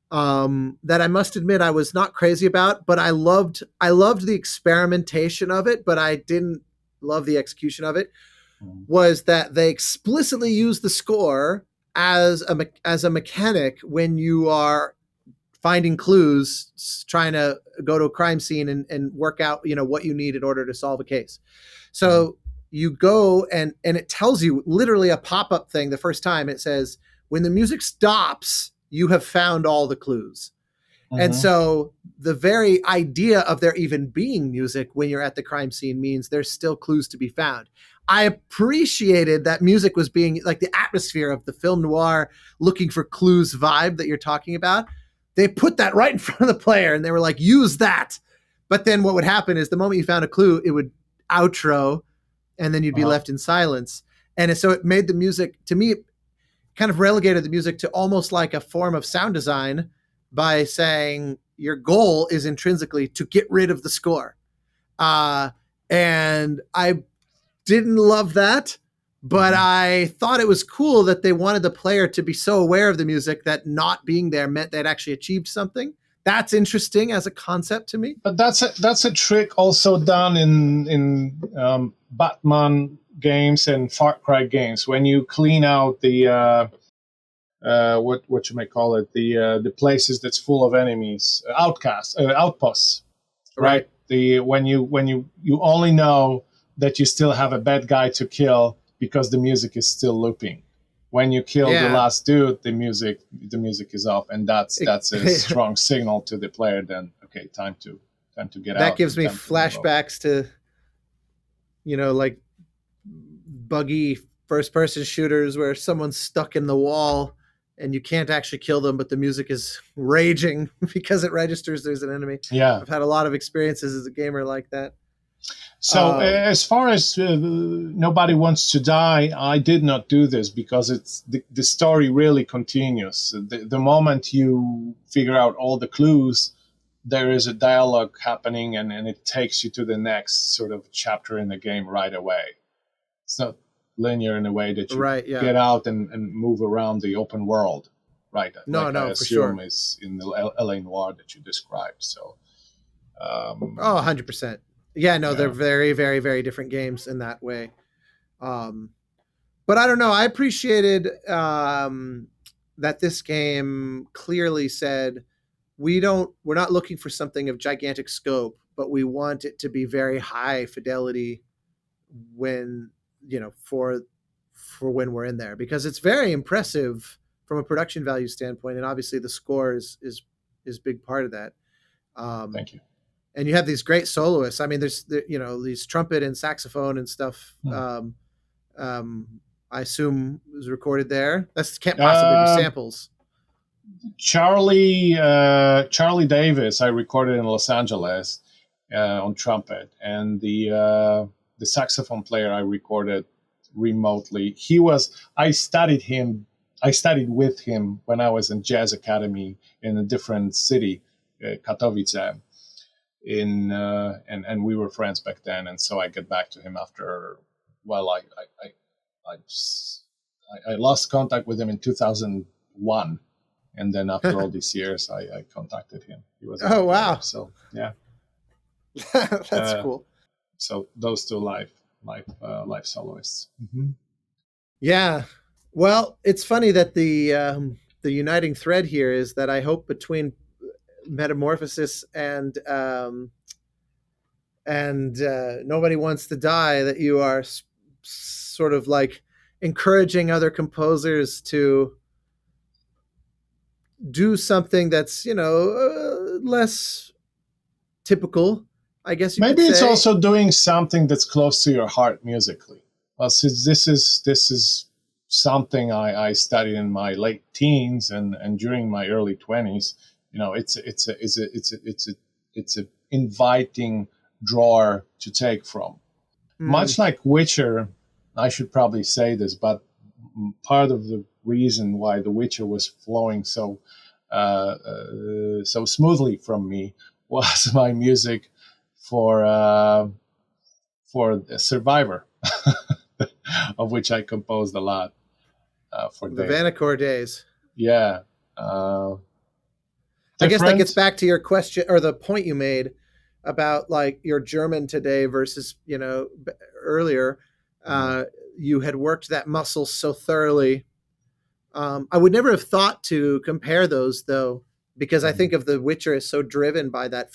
that I must admit I was not crazy about, but I loved the experimentation of it, but I didn't love the execution of it, was that they explicitly used the score as a mechanic when you are finding clues, trying to go to a crime scene and work out, what you need in order to solve a case. So you go and it tells you literally a pop-up thing the first time. It says, when the music stops, you have found all the clues. And so the very idea of there even being music when you're at the crime scene means there's still clues to be found. I appreciated that music was being like the atmosphere of the film noir looking for clues vibe that you're talking about. They put that right in front of the player and they were like, use that. But then what would happen is the moment you found a clue, it would outro and then you'd be left in silence. And so it made the music, to me, kind of relegated the music to almost like a form of sound design by saying your goal is intrinsically to get rid of the score. And I didn't love that, but I thought it was cool that they wanted the player to be so aware of the music that not being there meant they'd actually achieved something. That's interesting as a concept to me. But that's a trick also done in Batman games and Far Cry games. When you clean out the what you may call it, the places that's full of enemies, outposts, right? When you only know that you still have a bad guy to kill because the music is still looping. When you kill the last dude, the music is off, and that's a strong signal to the player. Then okay, time to get out. That gives me flashbacks to like buggy first-person shooters where someone's stuck in the wall and you can't actually kill them, but the music is raging because it registers there's an enemy. Yeah, I've had a lot of experiences as a gamer like that. So as far as Nobody Wants to Die, I did not do this because it's the story really continues. The moment you figure out all the clues, there is a dialogue happening and it takes you to the next sort of chapter in the game right away. It's not linear in a way that you get out and move around the open world, right? No, I for sure. Is in the LA Noire that you described. So, 100%. Yeah, no, they're very, very, very different games in that way. But I don't know. I appreciated that this game clearly said, we're not looking for something of gigantic scope, but we want it to be very high fidelity when, for when we're in there, because it's very impressive from a production value standpoint. And obviously the score is big part of that. Thank you. And you have these great soloists. I mean, there's these trumpet and saxophone and stuff. I assume was recorded there. That can't possibly be samples. Charlie Davis, I recorded in Los Angeles on trumpet, and the saxophone player I recorded remotely. I studied with him when I was in jazz academy in a different city, Katowice, and we were friends back then. And so I get back to him after. Well, I lost contact with him in 2001, and then after all these years, I contacted him. He was wow! So yeah, that's cool. So those two live soloists. Mm-hmm. Yeah. Well, it's funny that the uniting thread here is that I hope between Metamorphosis and Nobody Wants to Die that you are sort of like encouraging other composers to do something that's, less typical, I guess you Maybe could it's say. also doing something that's close to your heart musically. Well, since this is something I studied in my late teens and during my early 20s. It's a inviting drawer to take from. Much like Witcher, I should probably say this, but part of the reason why The Witcher was flowing so smoothly from me was my music for Survivor, of which I composed a lot for the Dave. Vanacore days. Yeah. I guess that gets back to your question or the point you made about like your German today versus, earlier. You had worked that muscle so thoroughly. I would never have thought to compare those though, because I think of The Witcher as so driven by that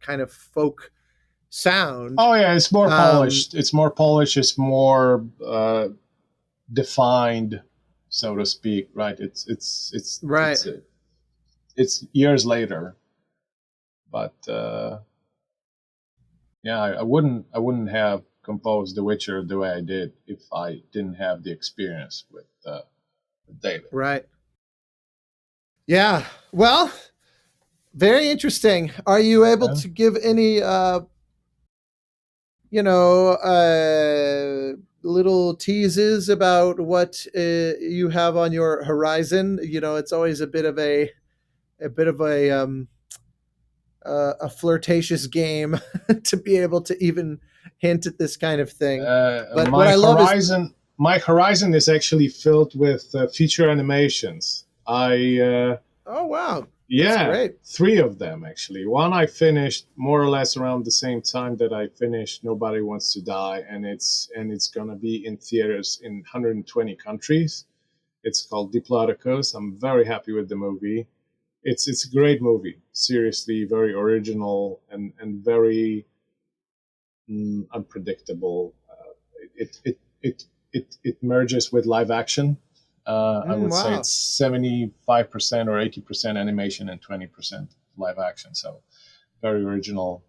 kind of folk sound. Oh yeah, it's more polished. It's more polished. It's more defined, so to speak. Right. It's right. It's years later, but I wouldn't have composed The Witcher the way I did if I didn't have the experience with David. Right. Yeah. Well, very interesting. Are you able to give any, little teases about what you have on your horizon? It's always a bit of a flirtatious game to be able to even hint at this kind of thing. But my horizon is actually filled with feature animations. Oh wow! Yeah, that's great. 3 of them actually. One I finished more or less around the same time that I finished Nobody Wants to Die, and it's gonna be in theaters in 120 countries. It's called Diplodocus. I'm very happy with the movie. It's a great movie. Seriously, very original and very unpredictable. It merges with live action. I would say it's 75% or 80% animation and 20% live action. So very original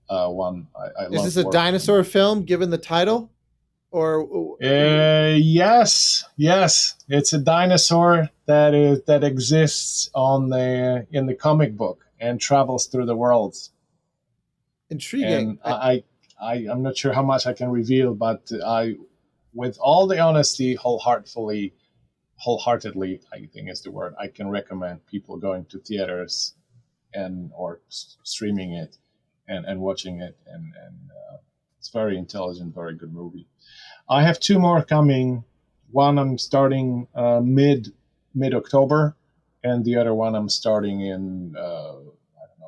one. I love. Is this a dinosaur film, given the title? Or yes, it's a dinosaur that exists in the comic book and travels through the world. Intriguing. And I'm not sure how much I can reveal, but I, with all the honesty, wholeheartedly, I think is the word, I can recommend people going to theaters or streaming it and watching it, and it's very intelligent, very good movie. I have 2 more coming. One I'm starting mid-October, and the other one I'm starting in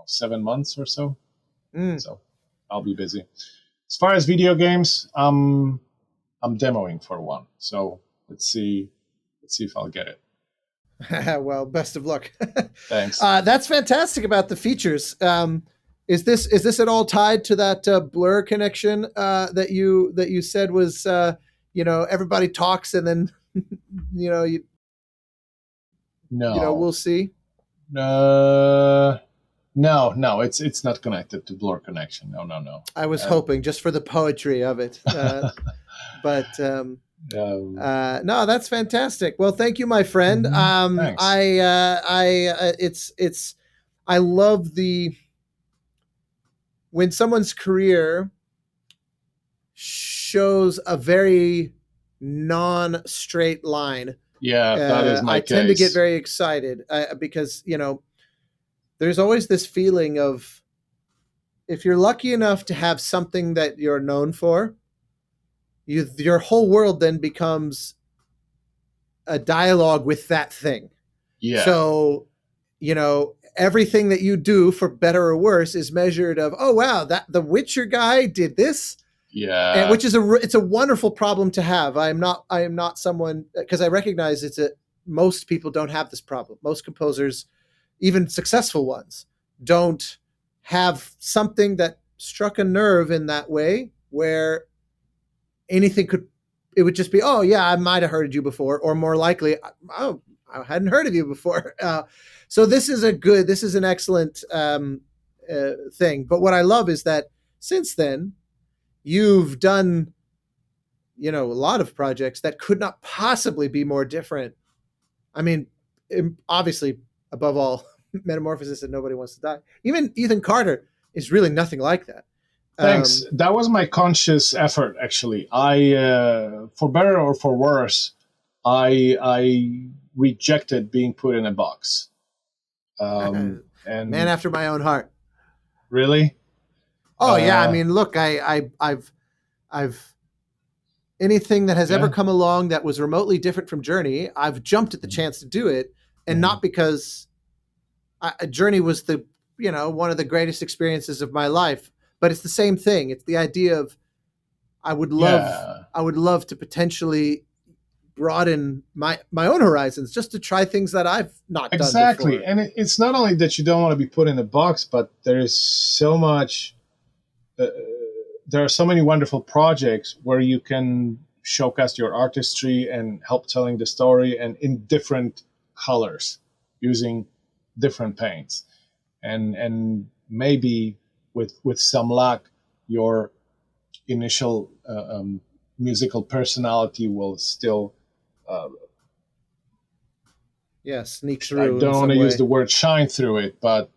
7 months or so. So I'll be busy. As far as video games, I'm demoing for one. So let's see if I'll get it. Well, best of luck. Thanks. That's fantastic about the features. Is this at all tied to that Blur connection that you said was everybody talks and then No. We'll see. No, it's not connected to Blur connection. No. I was hoping just for the poetry of it, but No, that's fantastic. Well, thank you, my friend. Thanks. I love when someone's career shows a very non-straight line. Yeah, that is my I case. tend to get very excited because there's always this feeling of, if you're lucky enough to have something that you're known for, your whole world then becomes a dialogue with that thing. Yeah. So, everything that you do, for better or worse, is measured of, oh wow, that the Witcher guy did this. Yeah. And which is it's a wonderful problem to have. I am not someone, because I recognize most people don't have this problem. Most composers, even successful ones, don't have something that struck a nerve in that way where it would just be, oh yeah, I might have heard you before, or more likely, oh, I hadn't heard of you before. So this is an excellent thing. But what I love is that since then, you've done, a lot of projects that could not possibly be more different. I mean, obviously, above all, Metamorphosis and Nobody Wants to Die. Even Ethan Carter is really nothing like that. Thanks. That was my conscious effort, actually. I, for better or for worse, I rejected being put in a box. And man after my own heart. Really? Oh yeah. I mean, look, I've anything that has ever come along that was remotely different from Journey, I've jumped at the chance to do it, and not because Journey was one of the greatest experiences of my life, but it's the same thing. It's the idea of I would love to potentially broaden my own horizons, just to try things that I've not done exactly before. And it's not only that you don't want to be put in a box, but there is so much there are so many wonderful projects where you can showcase your artistry and help telling the story, and in different colors using different paints, and maybe with some luck your initial musical personality will still sneak through. I don't want to use the word shine through it, but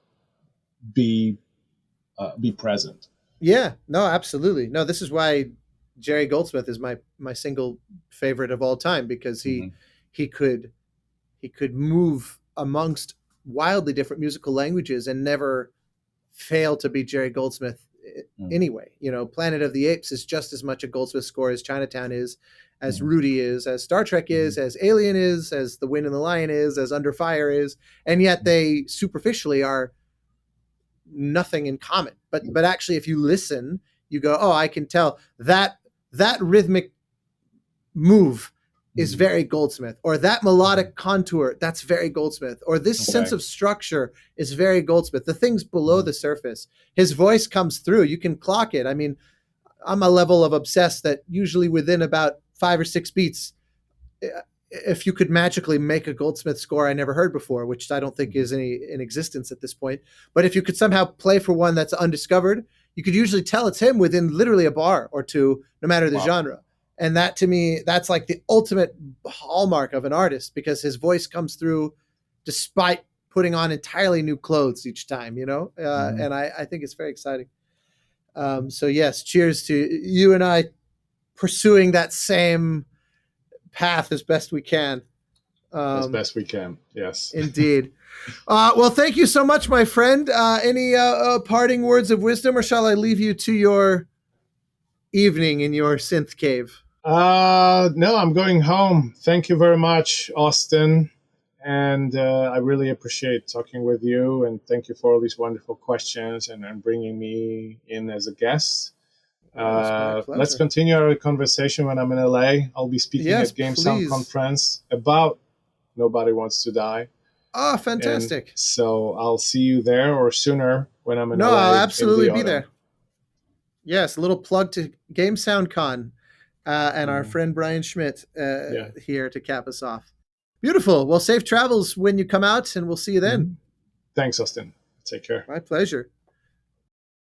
be present. Yeah, no, absolutely. No, this is why Jerry Goldsmith is my single favorite of all time, because he could move amongst wildly different musical languages and never fail to be Jerry Goldsmith anyway. Planet of the Apes is just as much a Goldsmith score as Chinatown is, as Rudy is, as Star Trek is, as Alien is, as The Wind and the Lion is, as Under Fire is, and yet they superficially are nothing in common. But actually, if you listen, you go, oh, I can tell that rhythmic move is very Goldsmith, or that melodic contour, that's very Goldsmith, or this sense of structure is very Goldsmith. The things below the surface, his voice comes through. You can clock it. I mean, I'm a level of obsessed that usually within about 5 or 6 beats, if you could magically make a Goldsmith score I never heard before, which I don't think is in existence at this point, but if you could somehow play for one that's undiscovered, you could usually tell it's him within literally a bar or two, no matter the genre. And that, to me, that's like the ultimate hallmark of an artist, because his voice comes through despite putting on entirely new clothes each time, and I think it's very exciting. So yes, cheers to you and I pursuing that same path as best we can. As best we can, yes. Indeed. Well, thank you so much, my friend. Any parting words of wisdom, or shall I leave you to your evening in your synth cave? No, I'm going home. Thank you very much, Austin. And I really appreciate talking with you. And thank you for all these wonderful questions and bringing me in as a guest. Let's continue our conversation when I'm in LA. I'll be speaking at Game Sound Conference about Nobody Wants to Die. Oh, fantastic. And so I'll see you there or sooner when I'm in LA. No, I'll absolutely be there. Yes, a little plug to Game Sound Con and our friend Brian Schmidt here to cap us off. Beautiful. Well, safe travels when you come out, and we'll see you then. Thanks, Austin. Take care. My pleasure.